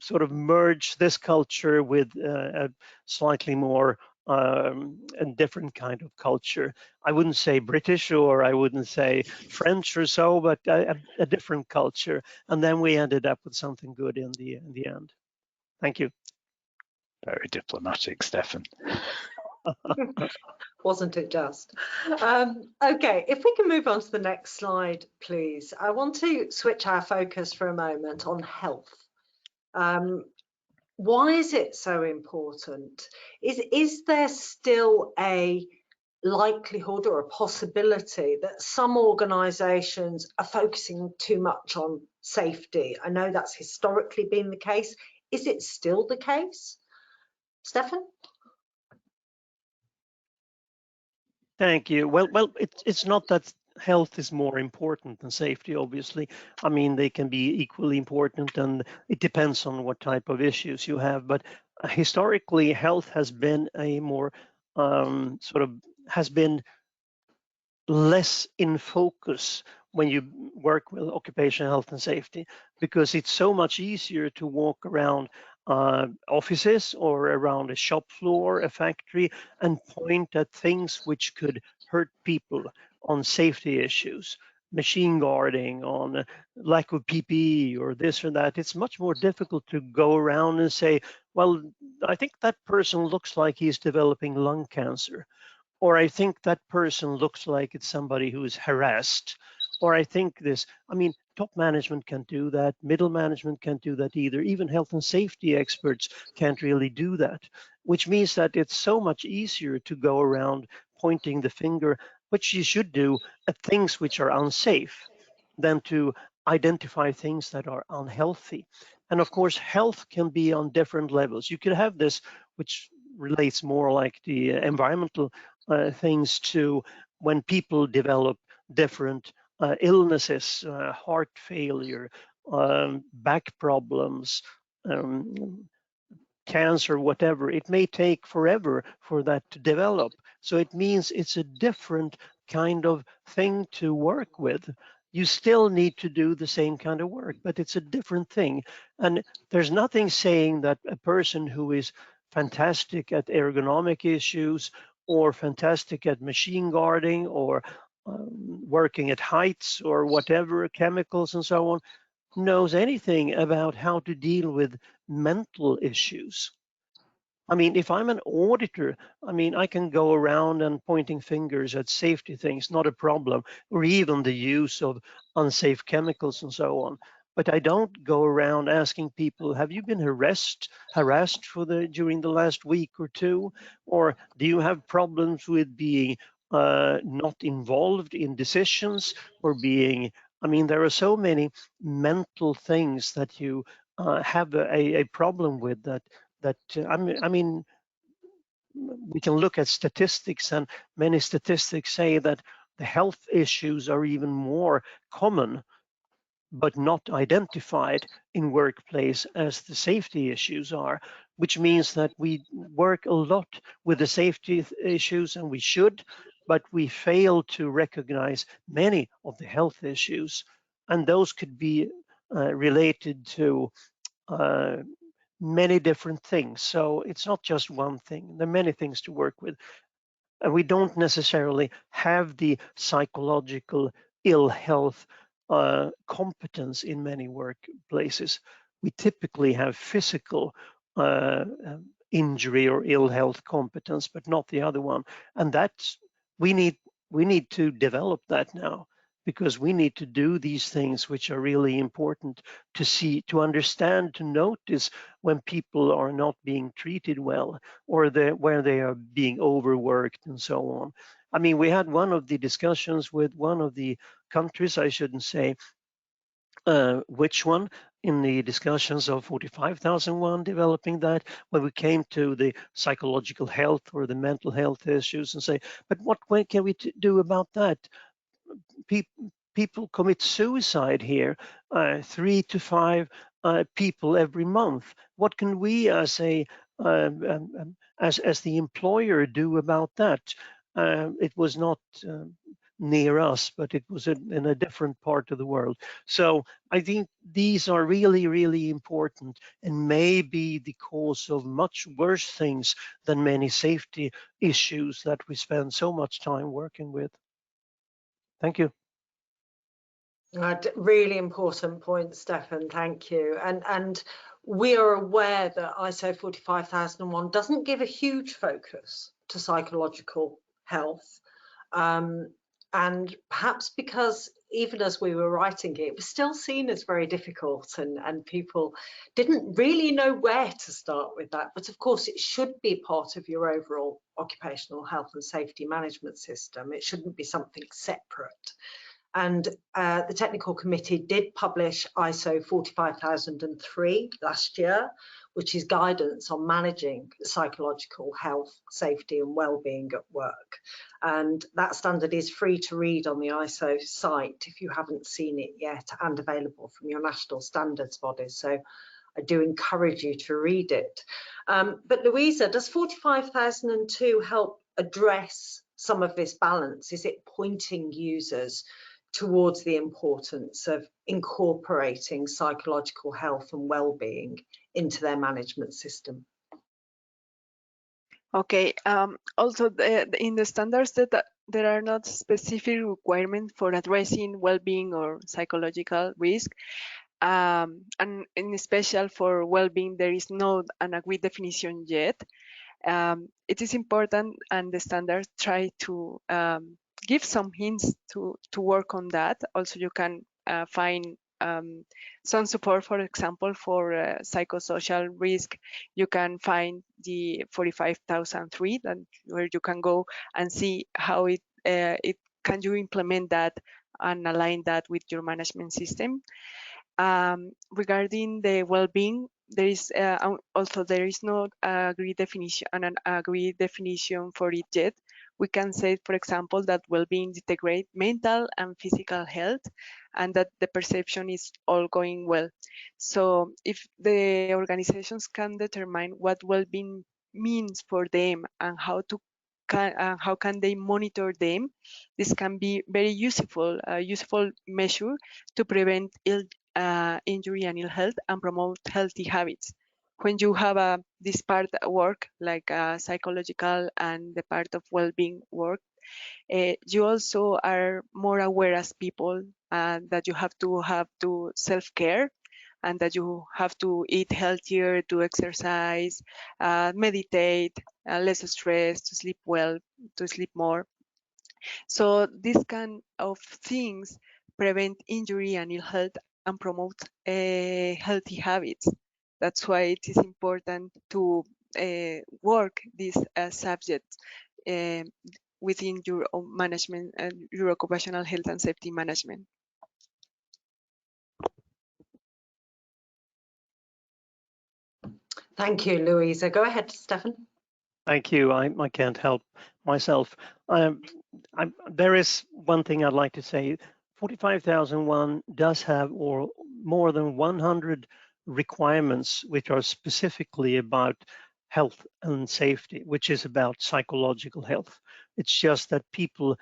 sort of merge this culture with a slightly more a different kind of culture. I wouldn't say British, or I wouldn't say French or so, but a different culture. And then we ended up with something good in the end. Thank you. Very diplomatic, Stefan. Wasn't it just? Okay, if we can move on to the next slide, please. I want to switch our focus for a moment on health. Why is it so important? Is there still a likelihood or a possibility that some organisations are focusing too much on safety? I know that's historically been the case. Is it still the case? Stefan? Thank you. Well, it's not that health is more important than safety, obviously. I mean, they can be equally important, and it depends on what type of issues you have. But historically, health has been a more has been less in focus when you work with occupational health and safety, because it's so much easier to walk around offices or around a shop floor, a factory, and point at things which could hurt people on safety issues, machine guarding, on lack of PPE or this or that. It's much more difficult to go around and say, well, I think that person looks like he's developing lung cancer, or I think that person looks like it's somebody who is harassed, Or I think this, I mean, top management can't do that, middle management can't do that either. Even health and safety experts can't really do that, which means that it's so much easier to go around pointing the finger, which you should do, at things which are unsafe than to identify things that are unhealthy. And of course, health can be on different levels. You could have this, which relates more like the environmental things, to when people develop different illnesses, heart failure, back problems, cancer, whatever. It may take forever for that to develop. So it means it's a different kind of thing to work with. You still need to do the same kind of work, but it's a different thing. And there's nothing saying that a person who is fantastic at ergonomic issues or fantastic at machine guarding or working at heights or whatever, chemicals and so on, knows anything about how to deal with mental issues. I mean, if I'm an auditor, I mean, I can go around and pointing fingers at safety things, not a problem, or even the use of unsafe chemicals and so on. But I don't go around asking people, have you been harassed during the last week or two? Or do you have problems with being not involved in decisions or being, I mean, there are so many mental things that you have a problem with that I mean, we can look at statistics, and many statistics say that the health issues are even more common but not identified in workplace as the safety issues are, which means that we work a lot with the safety issues, and we should, but we fail to recognize many of the health issues, and those could be related to many different things. So it's not just one thing. There are many things to work with. And we don't necessarily have the psychological ill health competence in many workplaces. We typically have physical injury or ill health competence, but not the other one. And that's, we need to develop that now, because we need to do these things which are really important to see, to understand, to notice when people are not being treated well, or where they are being overworked and so on. I mean, we had one of the discussions with one of the countries, I shouldn't say which one, in the discussions of 45,001 developing that, when we came to the psychological health or the mental health issues, and say, but what can we do about that? People commit suicide here, 3 to 5 people every month. What can we as a as the employer do about that? It was not near us, but it was in a different part of the world. So I think these are really, really important, and may be the cause of much worse things than many safety issues that we spend so much time working with. Thank you. Really important point, Stefan. Thank you. And we are aware that ISO 45001 doesn't give a huge focus to psychological health. And perhaps because even as we were writing it, it was still seen as very difficult, and people didn't really know where to start with that. But of course, it should be part of your overall occupational health and safety management system. It shouldn't be something separate. And the technical committee did publish ISO 45003 last year, which is guidance on managing psychological health, safety and well-being at work. And that standard is free to read on the ISO site if you haven't seen it yet, and available from your national standards bodies. So I do encourage you to read it. But Louisa, does 45002 help address some of this balance? Is it pointing users towards the importance of incorporating psychological health and well-being into their management system? Okay. Also, in the standards, that there are not specific requirements for addressing well-being or psychological risk. And in special for well-being, there is not an agreed definition yet. It is important, and the standards try to give some hints to work on that. Also, you can find some support, for example, for psychosocial risk. You can find the 45,003, where you can go and see how it can you implement that and align that with your management system. Regarding the well-being, there is not an agreed definition for it yet. We can say, for example, that well-being integrates mental and physical health, and that the perception is all going well. So if the organizations can determine what well-being means for them and how can they monitor them, this can be very useful measure to prevent injury and ill health and promote healthy habits. When you have this part at work, like psychological and the part of well-being work, you also are more aware as people that you have to self-care, and that you have to eat healthier, to exercise, meditate, less stress, to sleep well, to sleep more. So these kind of things prevent injury and ill health and promote healthy habits. That's why it is important to work these subjects within your own management and your occupational health and safety management. Thank you, Louisa. Go ahead, Stefan. Thank you. I can't help myself. There is one thing I'd like to say. 45,001 does have more than 100 requirements which are specifically about health and safety, which is about psychological health. It's just that people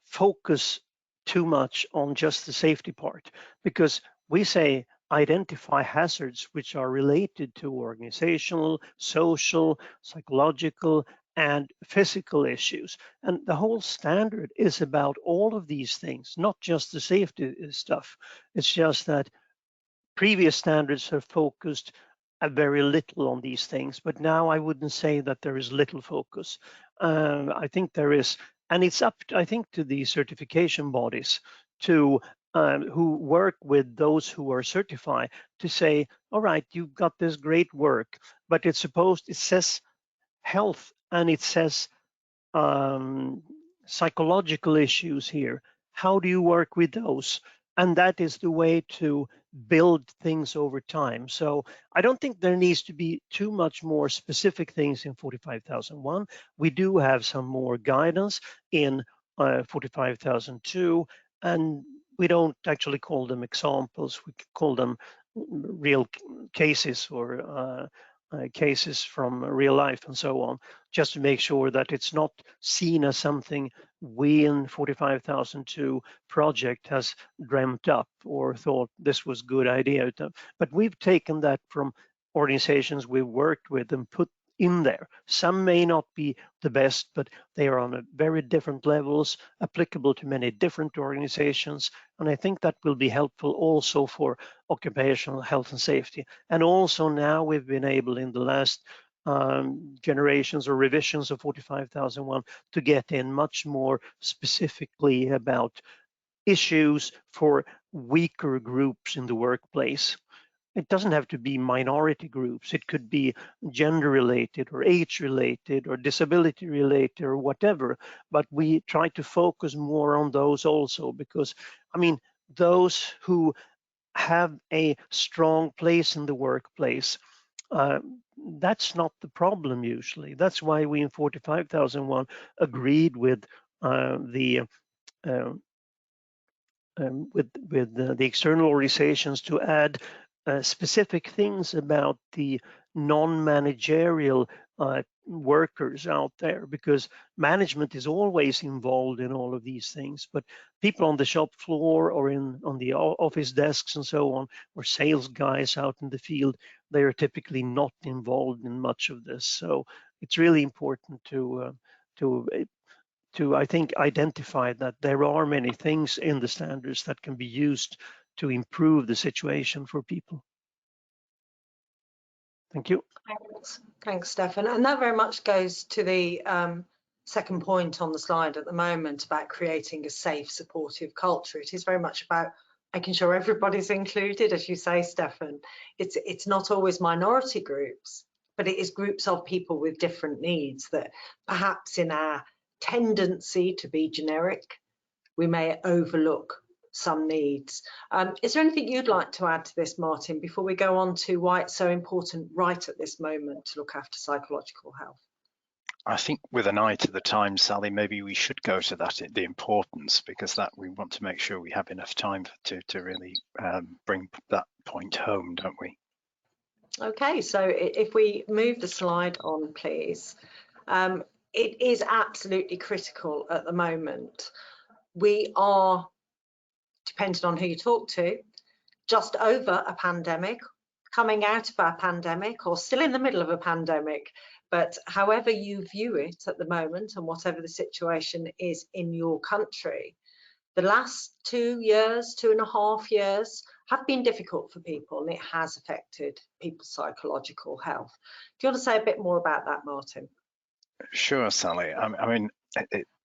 focus too much on just the safety part, because we say identify hazards which are related to organizational, social, psychological, and physical issues. And the whole standard is about all of these things, not just the safety stuff. It's just that previous standards have focused very little on these things, but now I wouldn't say that there is little focus. I think there is, and it's up, I think, to the certification bodies to who work with those who are certified to say, all right, you've got this great work, but it says health and it says psychological issues here. How do you work with those? And that is the way to build things over time. So I don't think there needs to be too much more specific things in 45,001. We do have some more guidance in 45,002, and we don't actually call them examples. We call them real cases or cases from real life and so on, just to make sure that it's not seen as something we in 45,002 project has dreamt up or thought this was a good idea. But we've taken that from organizations we've worked with and put in there. Some may not be the best, but they are on a very different levels, applicable to many different organizations. And I think that will be helpful also for occupational health and safety. And also now we've been able in the last generations or revisions of 45,001 to get in much more specifically about issues for weaker groups in the workplace. It doesn't have to be minority groups. It could be gender related or age related or disability related or whatever. But we try to focus more on those also, because I mean, those who have a strong place in the workplace, that's not the problem usually. That's why we in 45,001 agreed with the external organizations to add specific things about the non-managerial workers out there, because management is always involved in all of these things, but people on the shop floor or on the office desks and so on, or sales guys out in the field, they are typically not involved in much of this. So it's really important to I think identify that there are many things in the standards that can be used to improve the situation for people. Thank you. Thanks, Stefan. And that very much goes to the second point on the slide at the moment about creating a safe, supportive culture. It is very much about making sure everybody's included, as you say, Stefan. It's not always minority groups, but it is groups of people with different needs that perhaps in our tendency to be generic, we may overlook some needs. Is there anything you'd like to add to this, Martin, before we go on to why it's so important right at this moment to look after psychological health? I think with an eye to the time, Sally, maybe we should go to that, the importance, because that we want to make sure we have enough time to really bring that point home, don't we? Okay, so if we move the slide on, please. It is absolutely critical at the moment. We are, depending on who you talk to, just over a pandemic, coming out of our pandemic, or still in the middle of a pandemic. But however you view it at the moment, and whatever the situation is in your country, the last 2 years, 2.5 years, have been difficult for people, and it has affected people's psychological health. Do you want to say a bit more about that, Martin? Sure, Sally. I mean,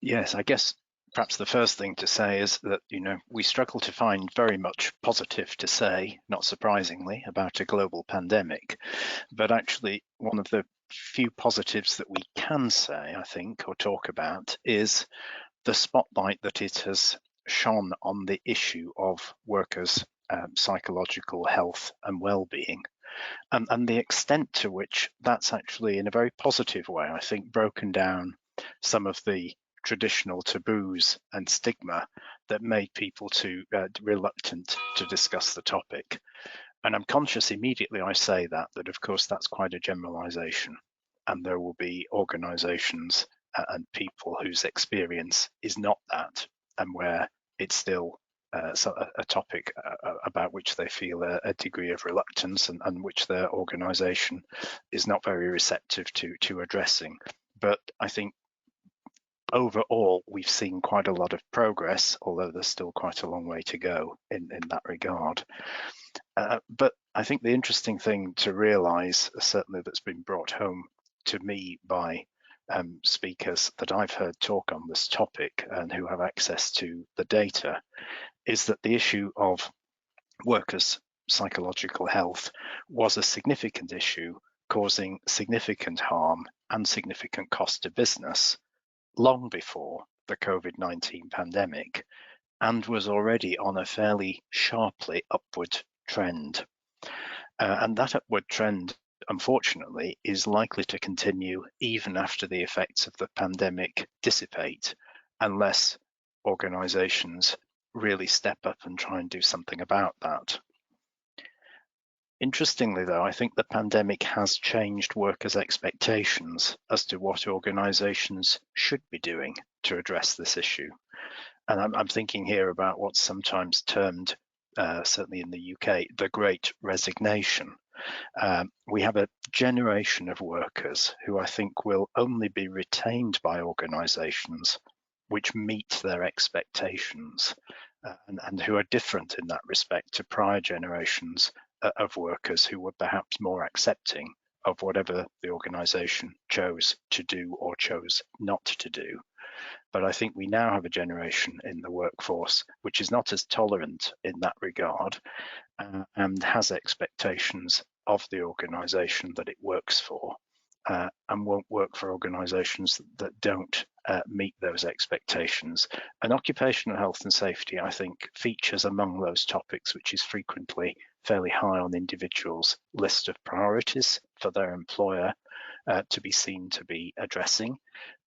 yes, I guess perhaps the first thing to say is that, you know, we struggle to find very much positive to say, not surprisingly, about a global pandemic. But actually, one of the few positives that we can say, I think, or talk about is the spotlight that it has shone on the issue of workers' psychological health and well-being, and the extent to which that's actually, in a very positive way, I think, broken down some of the traditional taboos and stigma that made people reluctant to discuss the topic. And I'm conscious immediately I say that of course that's quite a generalization, and there will be organizations and people whose experience is not that, and where it's still a topic about which they feel a degree of reluctance, and which their organization is not very receptive to addressing. But I think overall we've seen quite a lot of progress, although there's still quite a long way to go in that regard. But I think the interesting thing to realize, certainly that's been brought home to me by speakers that I've heard talk on this topic and who have access to the data, is that the issue of workers' psychological health was a significant issue, causing significant harm and significant cost to business long before the COVID-19 pandemic, and was already on a fairly sharply upward trend. And that upward trend, unfortunately, is likely to continue even after the effects of the pandemic dissipate, unless organizations really step up and try and do something about that. Interestingly, though, I think the pandemic has changed workers' expectations as to what organizations should be doing to address this issue. And I'm thinking here about what's sometimes termed, certainly in the UK, the Great Resignation. We have a generation of workers who I think will only be retained by organizations which meet their expectations, and who are different in that respect to prior generations of workers who were perhaps more accepting of whatever the organization chose to do or chose not to do. But I think we now have a generation in the workforce which is not as tolerant in that regard, and has expectations of the organisation that it works for, and won't work for organisations that don't meet those expectations. And occupational health and safety, I think, features among those topics which is frequently fairly high on individuals' list of priorities for their employer to be seen to be addressing.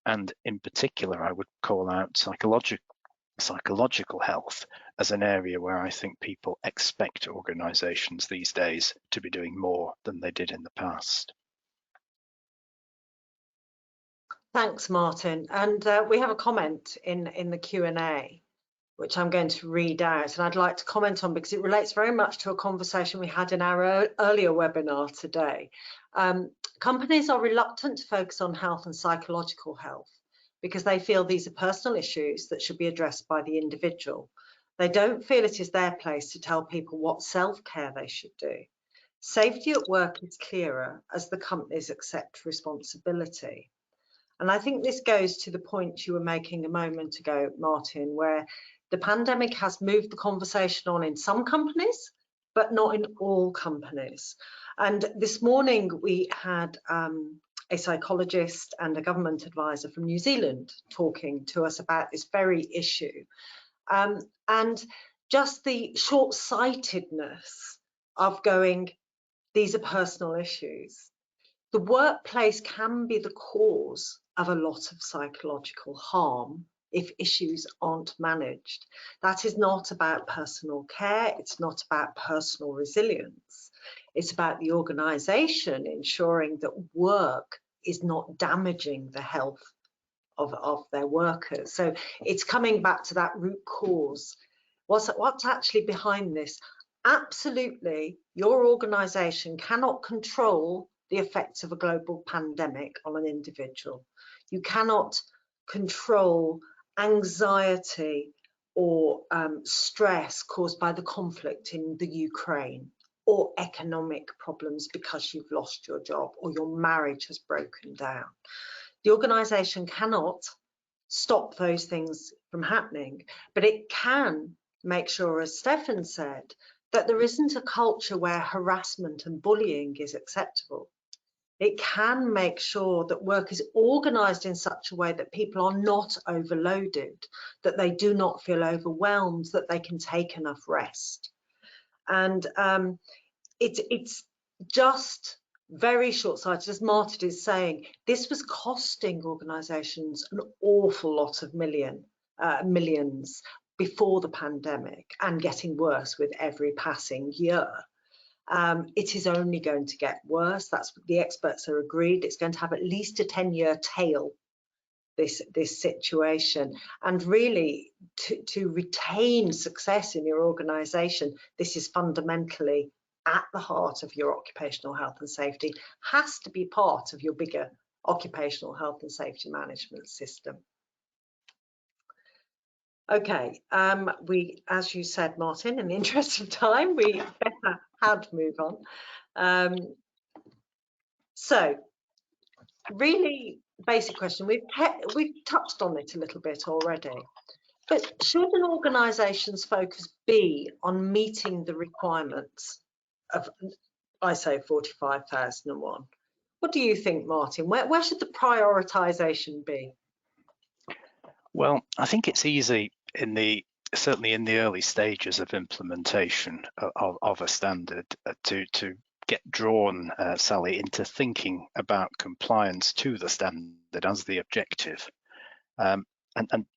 And in particular, I would call out psychological health as an area where I think people expect organisations these days to be doing more than they did in the past. Thanks, Martin. And we have a comment in the Q&A, which I'm going to read out, and I'd like to comment on because it relates very much to a conversation we had in our earlier webinar today. Companies are reluctant to focus on health and psychological health because they feel these are personal issues that should be addressed by the individual. They don't feel it is their place to tell people what self-care they should do. Safety at work is clearer as the companies accept responsibility. And I think this goes to the point you were making a moment ago, Martin, where the pandemic has moved the conversation on in some companies, but not in all companies. And this morning we had a psychologist and a government advisor from New Zealand talking to us about this very issue. And just the short-sightedness of going, these are personal issues. The workplace can be the cause of a lot of psychological harm if issues aren't managed. That is not about personal care, it's not about personal resilience. It's about the organisation ensuring that work is not damaging the health of their workers. So it's coming back to that root cause. What's actually behind this? Absolutely, your organisation cannot control the effects of a global pandemic on an individual. You cannot control anxiety or stress caused by the conflict in the Ukraine, or economic problems because you've lost your job or your marriage has broken down. The organisation cannot stop those things from happening, but it can make sure, as Stefan said, that there isn't a culture where harassment and bullying is acceptable. It can make sure that work is organised in such a way that people are not overloaded, that they do not feel overwhelmed, that they can take enough rest. And it's just very short-sighted, as Martin is saying. This was costing organisations an awful lot of millions before the pandemic, and getting worse with every passing year. It is only going to get worse. That's what the experts are agreed. It's going to have at least a 10-year tail, this situation. And really, to retain success in your organisation, this is fundamentally at the heart of your occupational health and safety, has to be part of your bigger occupational health and safety management system. Okay, we, as you said, Martin, in the interest of time, we better had to move on. So, really basic question. We've touched on it a little bit already, but should an organisation's focus be on meeting the requirements of ISO 45001? What do you think, Martin? Where should the prioritisation be? Well, I think it's easy certainly in the early stages of implementation of a standard to get drawn, Sally, into thinking about compliance to the standard as the objective. And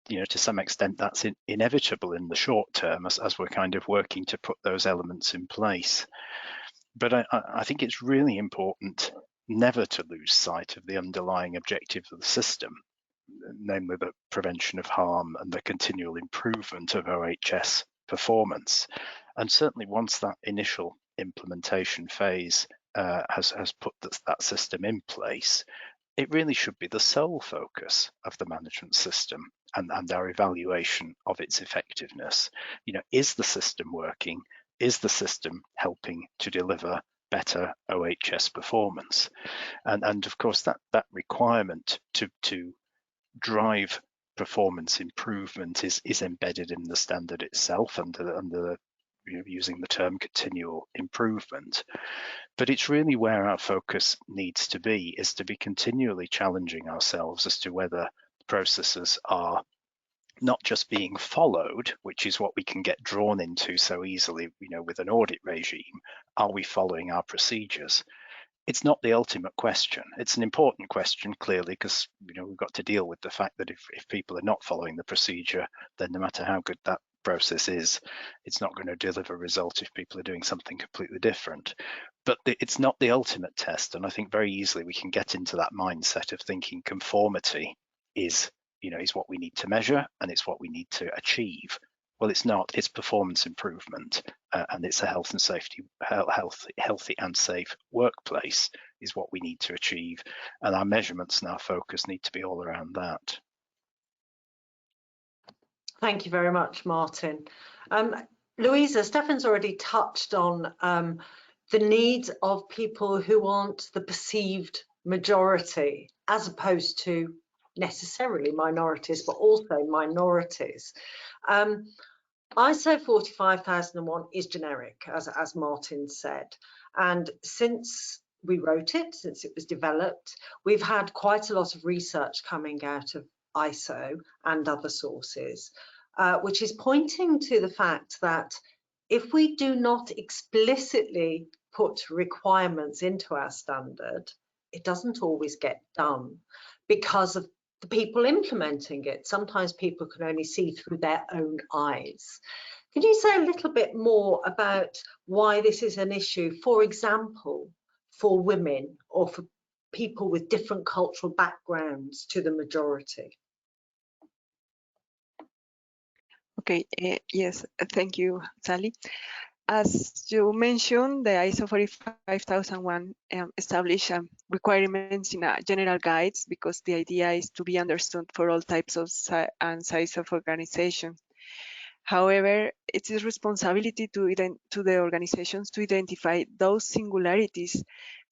you know, to some extent that's inevitable in the short term as we're kind of working to put those elements in place. But I think it's really important never to lose sight of the underlying objectives of the system, namely the prevention of harm and the continual improvement of OH&S performance. And certainly once that initial implementation phase has put that system in place, it really should be the sole focus of the management system and our evaluation of its effectiveness. You know, is the system working? Is the system helping to deliver better OH&S performance? And of course that requirement to drive performance improvement is embedded in the standard itself under using the term continual improvement. But it's really where our focus needs to be, is to be continually challenging ourselves as to whether processes are not just being followed, which is what we can get drawn into so easily, you know, with an audit regime. Are we following our procedures? It's not the ultimate question. It's an important question, clearly, because you know we've got to deal with the fact that if people are not following the procedure, then no matter how good that process is, it's not going to deliver a result if people are doing something completely different. But it's not the ultimate test, and I think very easily we can get into that mindset of thinking conformity is what we need to measure and it's what we need to achieve. Well, it's not. It's performance improvement, and it's a healthy and safe workplace is what we need to achieve, and our measurements and our focus need to be all around that. Thank you very much, Martin. Louisa, Stefan's already touched on the needs of people who aren't the perceived majority, as opposed to necessarily minorities, but also minorities. ISO 45001 is generic, as Martin said, and since we wrote it, since it was developed, we've had quite a lot of research coming out of ISO and other sources, which is pointing to the fact that if we do not explicitly put requirements into our standard, it doesn't always get done because of the people implementing it. Sometimes people can only see through their own eyes. Can you say a little bit more about why this is an issue, for example, for women or for people with different cultural backgrounds to the majority? Okay, yes, thank you, Sally. As you mentioned, the ISO 45001 established requirements in general guides because the idea is to be understood for all types of and size of organization. However, it is responsibility to the organizations to identify those singularities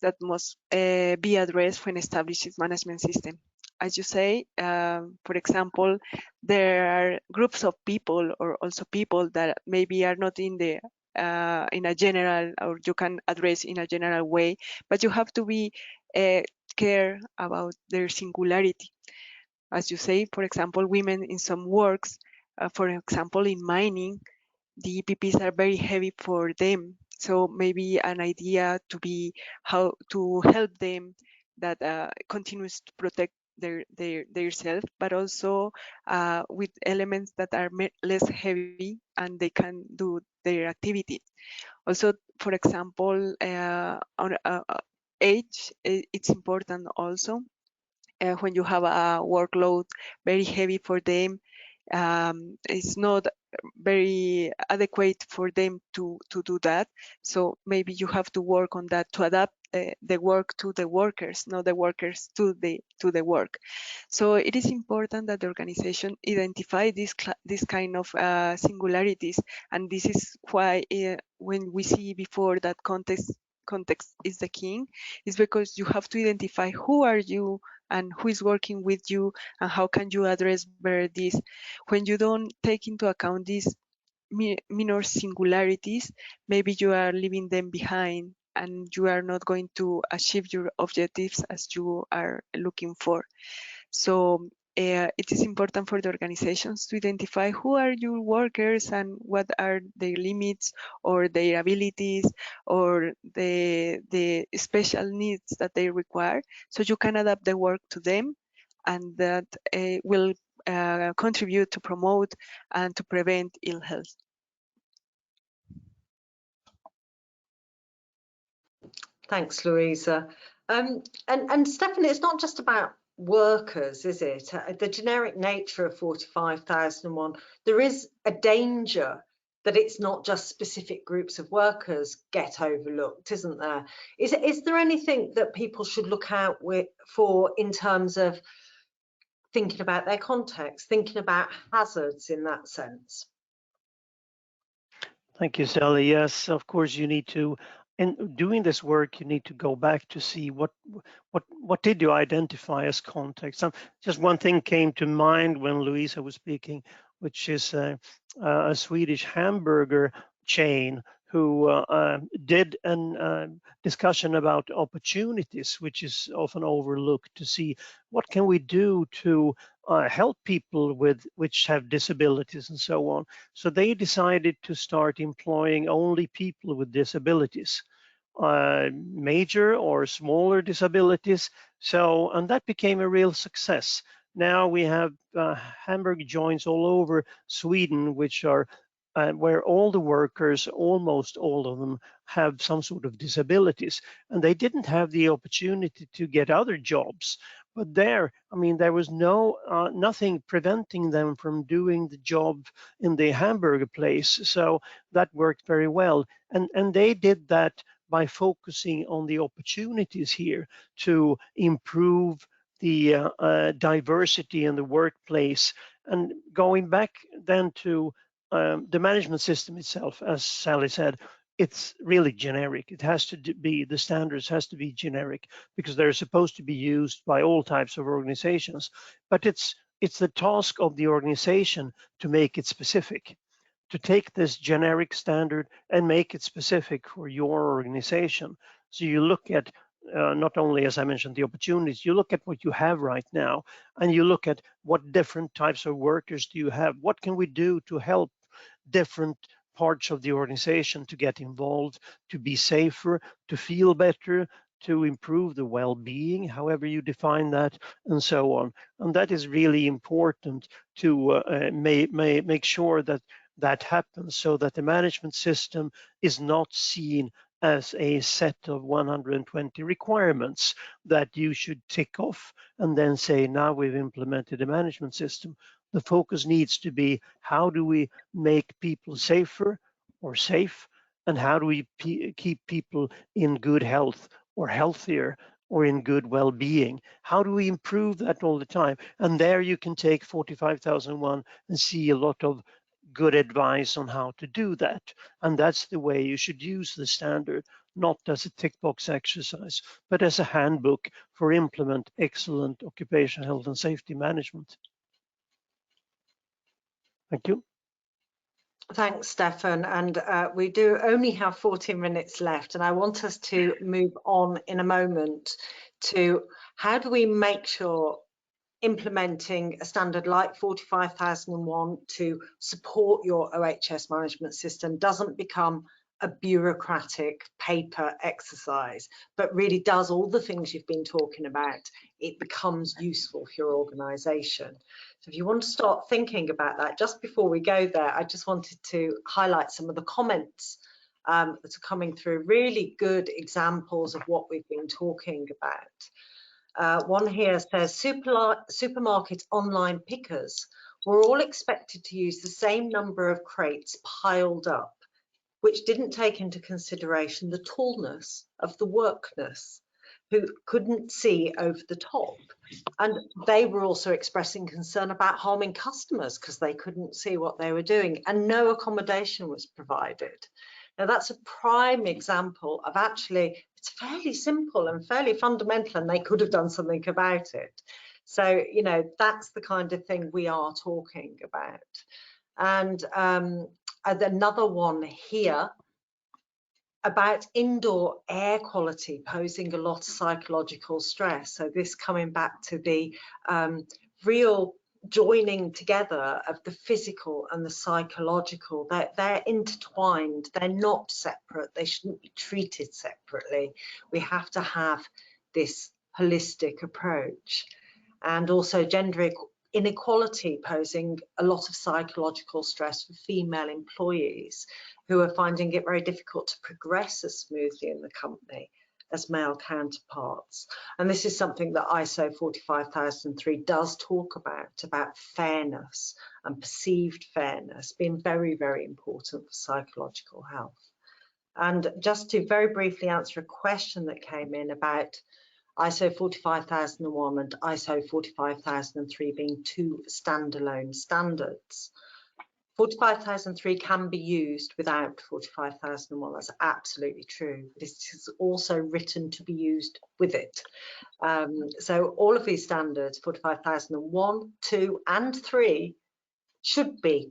that must be addressed when establishing management system. As you say, for example, there are groups of people or also people that maybe are not in a general, or you can address in a general way, but you have to be care about their singularity. As you say, for example, women in some works, for example, in mining, the EPPs are very heavy for them. So maybe an idea to be how to help them that continues to protect their self, but also with elements that are less heavy and they can do their activity. Also, for example, on age, it's important also. When you have a workload very heavy for them, it's not very adequate for them to do that. So maybe you have to work on that to adapt the work to the workers, not the workers to the work. So it is important that the organization identify this kind of singularities, and this is why when we see before that context is the king, is because you have to identify who are you and who is working with you and how can you address better this. When you don't take into account these minor singularities, maybe you are leaving them behind and you are not going to achieve your objectives as you are looking for. So it is important for the organizations to identify who are your workers and what are their limits or their abilities or the special needs that they require, so you can adapt the work to them, and that will contribute to promote and to prevent ill health. Thanks, Louisa. And Stephanie, it's not just about workers, is it? The generic nature of 45001, there is a danger that it's not just specific groups of workers get overlooked, isn't there? Is there anything that people should look out for in terms of thinking about their context, thinking about hazards in that sense? Thank you, Sally. Yes, of course, you need to, in doing this work, you need to go back to see what did you identify as context. Just one thing came to mind when Louisa was speaking, which is a Swedish hamburger chain who did a discussion about opportunities, which is often overlooked, to see what can we do to help people which have disabilities and so on. So they decided to start employing only people with disabilities, major or smaller disabilities. So, and that became a real success. Now we have hamburger joints all over Sweden, which are where all the workers, almost all of them, have some sort of disabilities, and they didn't have the opportunity to get other jobs. But there, I mean, there was nothing preventing them from doing the job in the hamburger place. So that worked very well, and they did that by focusing on the opportunities here to improve the diversity in the workplace. And going back then to the management system itself, as Sally said, it's really generic. It has to be, the standards has to be generic because they're supposed to be used by all types of organizations. But it's the task of the organization to make it specific, to take this generic standard and make it specific for your organization. So you look at not only, as I mentioned, the opportunities, you look at what you have right now, and you look at what different types of workers do you have? What can we do to help different parts of the organization to get involved, to be safer, to feel better, to improve the well-being, however you define that, and so on. And that is really important to make sure that that happens, so that the management system is not seen as a set of 120 requirements that you should tick off and then say, now we've implemented a management system. The focus needs to be, how do we make people safer or safe, and how do we keep people in good health or healthier or in good well-being? How do we improve that all the time? And there you can take 45,001 and see a lot of good advice on how to do that. And that's the way you should use the standard, not as a tick box exercise, but as a handbook for implement excellent occupational health and safety management. Thank you. Thanks, Stefan. And we do only have 14 minutes left, and I want us to move on in a moment to how do we make sure implementing a standard like 45,001 to support your OH&S management system doesn't become a bureaucratic paper exercise, but really does all the things you've been talking about. It becomes useful for your organization. So if you want to start thinking about that, just before we go there, I just wanted to highlight some of the comments that are coming through, really good examples of what we've been talking about. One here says, supermarket online pickers were all expected to use the same number of crates piled up, which didn't take into consideration the tallness of the workers who couldn't see over the top. And they were also expressing concern about harming customers because they couldn't see what they were doing, and no accommodation was provided. Now, that's a prime example of actually, it's fairly simple and fairly fundamental, and they could have done something about it. So, you know, that's the kind of thing we are talking about. And another one here about indoor air quality posing a lot of psychological stress. So this coming back to the real joining together of the physical and the psychological. They're intertwined, they're not separate, they shouldn't be treated separately. We have to have this holistic approach. And also gender inequality posing a lot of psychological stress for female employees who are finding it very difficult to progress as smoothly in the company as male counterparts. And this is something that ISO 45003 does talk about fairness and perceived fairness being very, very important for psychological health. And just to very briefly answer a question that came in about ISO 45001 and ISO 45003 being two standalone standards. 45003 can be used without 45001, that's absolutely true. But it is also written to be used with it. So all of these standards, 45001, 2 and 3,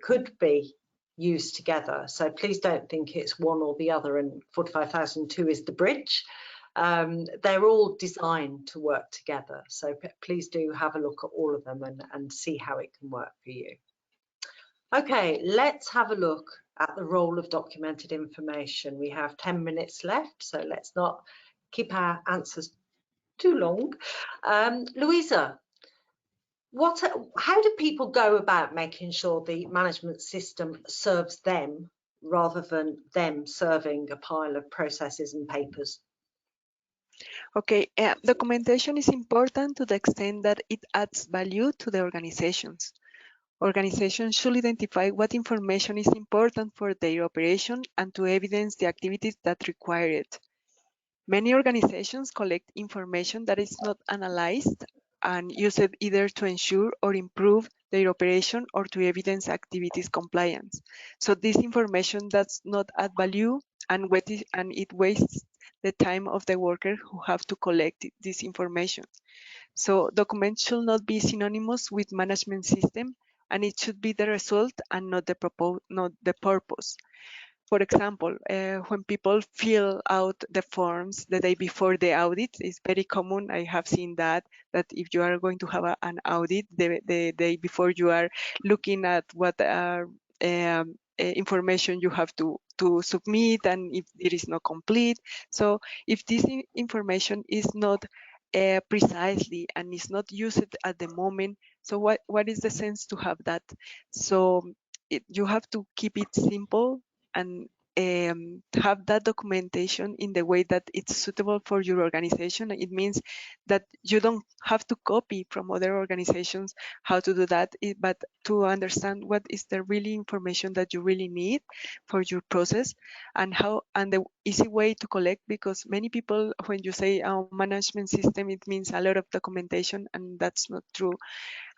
could be used together. So please don't think it's one or the other and 45002 is the bridge. They're all designed to work together. So please do have a look at all of them and see how it can work for you. Okay, let's have a look at the role of documented information. We have 10 minutes left, so let's not keep our answers too long. Louisa, how do people go about making sure the management system serves them rather than them serving a pile of processes and papers? Okay, documentation is important to the extent that it adds value to the organizations. Organizations should identify what information is important for their operation and to evidence the activities that require it. Many organizations collect information that is not analyzed and use it either to ensure or improve their operation or to evidence activities compliance. So this information does not add value, and it wastes the time of the worker who have to collect this information. So documents should not be synonymous with management system, and it should be the result and not the purpose. For example, when people fill out the forms the day before the audit, it's very common. I have seen that if you are going to have an audit, the day before you are looking at what information you have to submit and if it is not complete. So if this information is not precisely and is not used at the moment, so what is the sense to have that? So you have to keep it simple and have that documentation in the way that it's suitable for your organization. It means that you don't have to copy from other organizations how to do that, but to understand what is the really information that you really need for your process, and the easy way to collect, because many people, when you say management system, it means a lot of documentation, and that's not true.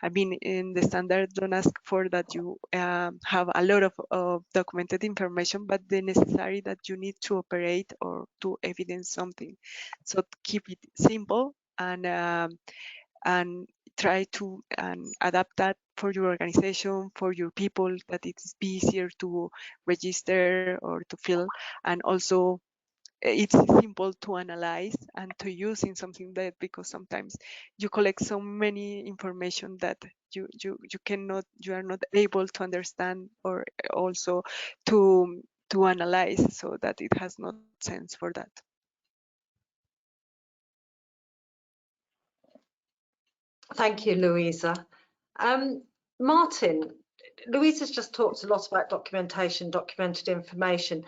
I mean, in the standard, don't ask for that you have a lot of documented information, but the necessary that you need to operate or to evidence something. So keep it simple and try to adapt that for your organization, for your people, that it's easier to register or to fill, and also it's simple to analyze and to use in something that, because sometimes you collect so many information that you are not able to understand or also to analyze, so that it has no sense for that. Thank you, Louisa. Martin, Louisa's just talked a lot about documentation, documented information.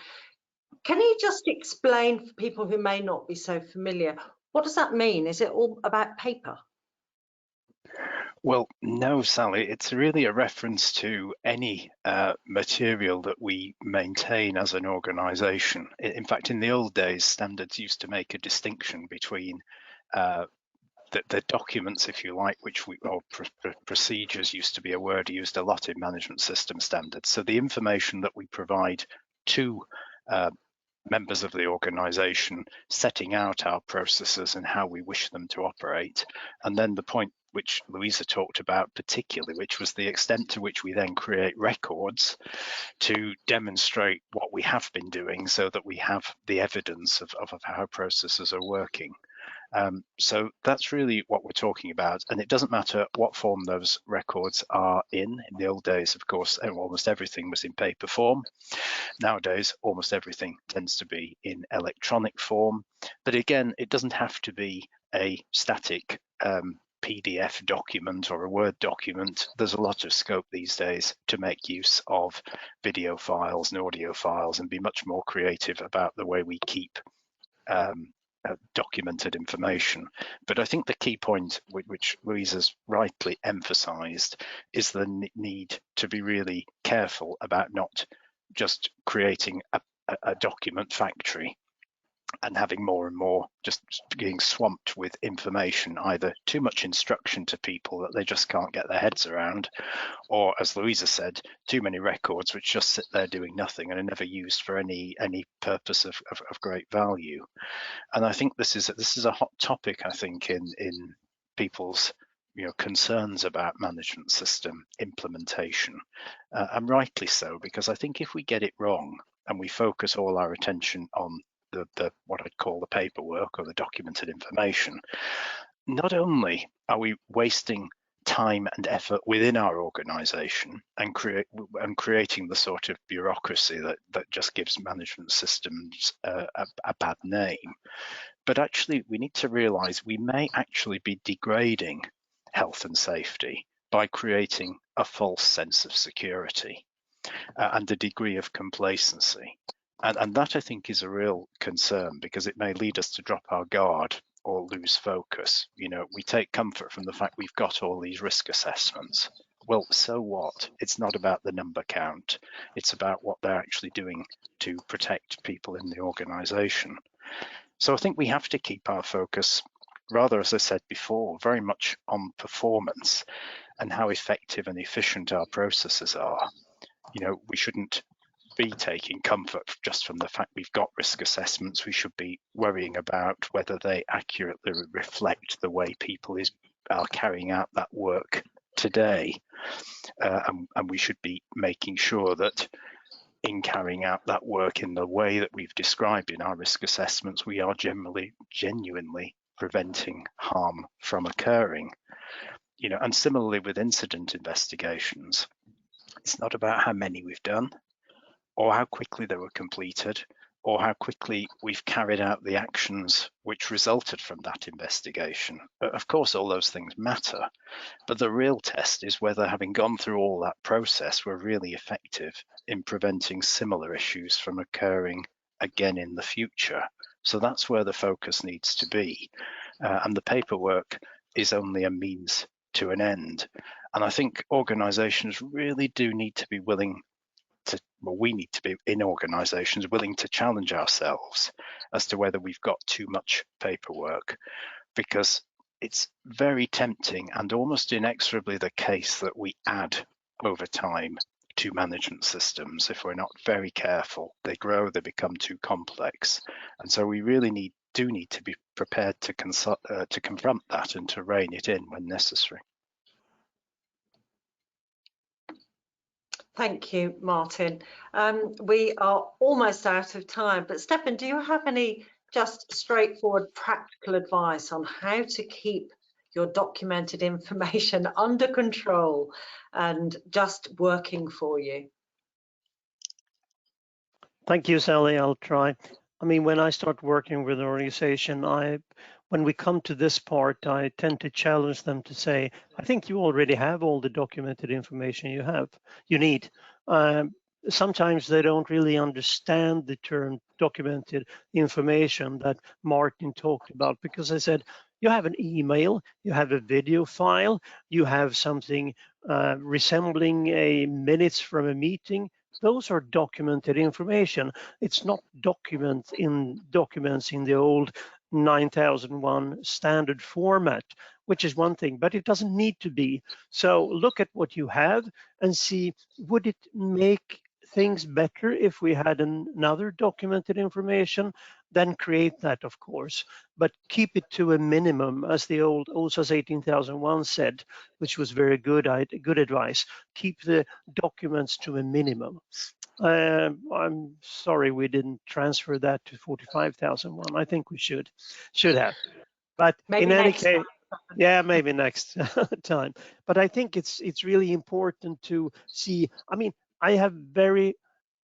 Can you just explain for people who may not be so familiar, what does that mean? Is it all about paper? Well, no, Sally, it's really a reference to any material that we maintain as an organisation. In fact, in the old days, standards used to make a distinction between the documents, if you like, procedures used to be a word used a lot in management system standards. So the information that we provide to members of the organisation, setting out our processes and how we wish them to operate. And then the point which Louisa talked about particularly, which was the extent to which we then create records to demonstrate what we have been doing, so that we have the evidence of how processes are working. So that's really what we're talking about, and it doesn't matter what form those records are in. In the old days, of course, almost everything was in paper form. Nowadays, almost everything tends to be in electronic form. But again, it doesn't have to be a static PDF document or a Word document. There's a lot of scope these days to make use of video files and audio files and be much more creative about the way we keep documented information. But I think the key point, which Louisa's rightly emphasised, is the need to be really careful about not just creating a document factory and having more and more just being swamped with information, either too much instruction to people that they just can't get their heads around, or, as Louisa said, too many records which just sit there doing nothing and are never used for any purpose of great value. And I think this is a hot topic, I think, in people's concerns about management system implementation, and rightly so, because I think if we get it wrong and we focus all our attention on the what I'd call the paperwork or the documented information, not only are we wasting time and effort within our organization and creating the sort of bureaucracy that just gives management systems a bad name, but actually we need to realize we may actually be degrading health and safety by creating a false sense of security and a degree of complacency. And that, I think, is a real concern, because it may lead us to drop our guard or lose focus. We take comfort from the fact we've got all these risk assessments. Well, so what? It's not about the number count. It's about what they're actually doing to protect people in the organization. So I think we have to keep our focus rather, as I said before, very much on performance and how effective and efficient our processes are. You know, we shouldn't be taking comfort just from the fact we've got risk assessments. We should be worrying about whether they accurately reflect the way people are carrying out that work today. And we should be making sure that in carrying out that work in the way that we've described in our risk assessments, we are genuinely preventing harm from occurring. You know, and similarly with incident investigations, it's not about how many we've done or how quickly they were completed or how quickly we've carried out the actions which resulted from that investigation. Of course, all those things matter, but the real test is whether, having gone through all that process, we're really effective in preventing similar issues from occurring again in the future. So that's where the focus needs to be. And the paperwork is only a means to an end. And I think organisations really do need to be willing to, well, we need to be in organisations willing to challenge ourselves as to whether we've got too much paperwork, because it's very tempting and almost inexorably the case that we add over time to management systems. If we're not very careful, they grow, they become too complex. And so we really do need to be prepared to confront that and to rein it in when necessary. Thank you, Martin. We are almost out of time, but Stefan, do you have any just straightforward practical advice on how to keep your documented information under control and just working for you? Thank you, Sally. I'll try. I mean, when I start working with an organization, when we come to this part, I tend to challenge them to say, I think you already have all the documented information you need. Sometimes they don't really understand the term documented information that Martin talked about, because I said, you have an email, you have a video file, you have something resembling a minutes from a meeting. Those are documented information. It's not documents in the old 9001 standard format, which is one thing, but it doesn't need to be. So look at what you have and see, would it make things better if we had another documented information? Then create that, of course, but keep it to a minimum, as the old OSAS 18001 said, which was very good advice. Keep the documents to a minimum. I'm sorry we didn't transfer that to 45001. I think we should have. But maybe in any case, yeah, maybe next time. But I think it's really important to see. I mean, I have very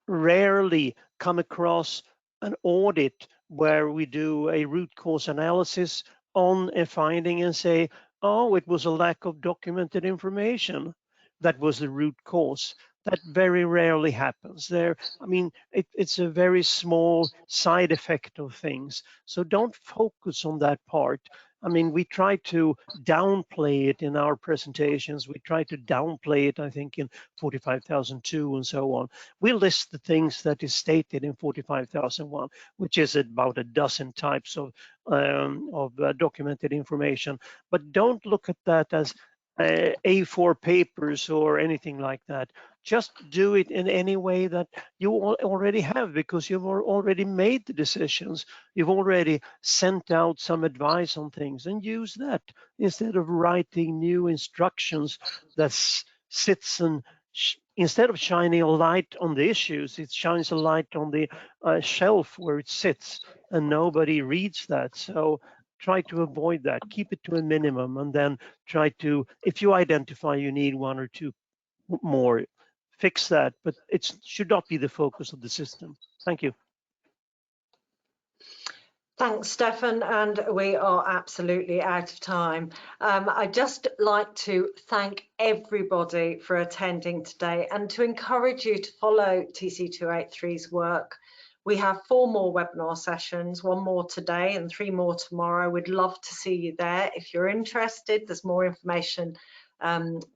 rarely come across an audit where we do a root cause analysis on a finding and say, oh, it was a lack of documented information that was the root cause. That very rarely happens there. I mean, it's a very small side effect of things. So don't focus on that part. I mean, we try to downplay it in our presentations. We try to downplay it, I think, in 45002 and so on. We list the things that is stated in 45001, which is about a dozen types of documented information. But don't look at that as A4 papers or anything like that. Just do it in any way that you already have, because you've already made the decisions. You've already sent out some advice on things, and use that instead of writing new instructions that sits and instead of shining a light on the issues, it shines a light on the shelf where it sits, and nobody reads that. So try to avoid that. Keep it to a minimum, and then try to, if you identify you need one or two more, fix that, but it should not be the focus of the system. Thank you. Thanks, Stefan, and we are absolutely out of time. I'd just like to thank everybody for attending today and to encourage you to follow TC283's work. We have 4 more webinar sessions, 1 more today and 3 more tomorrow. We'd love to see you there. If you're interested, there's more information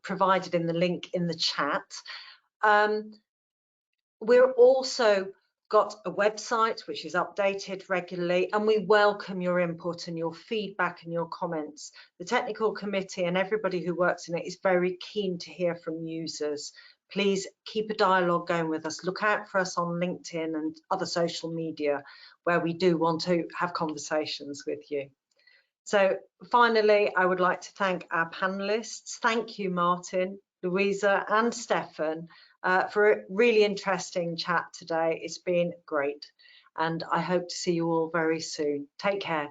provided in the link in the chat. We're also got a website which is updated regularly, and we welcome your input and your feedback and your comments. The technical committee and everybody who works in it is very keen to hear from users. Please keep a dialogue going with us. Look out for us on LinkedIn and other social media where we do want to have conversations with you. So finally, I would like to thank our panelists. Thank you, Martin, Louisa and Stefan, for a really interesting chat today. It's been great, and I hope to see you all very soon. Take care.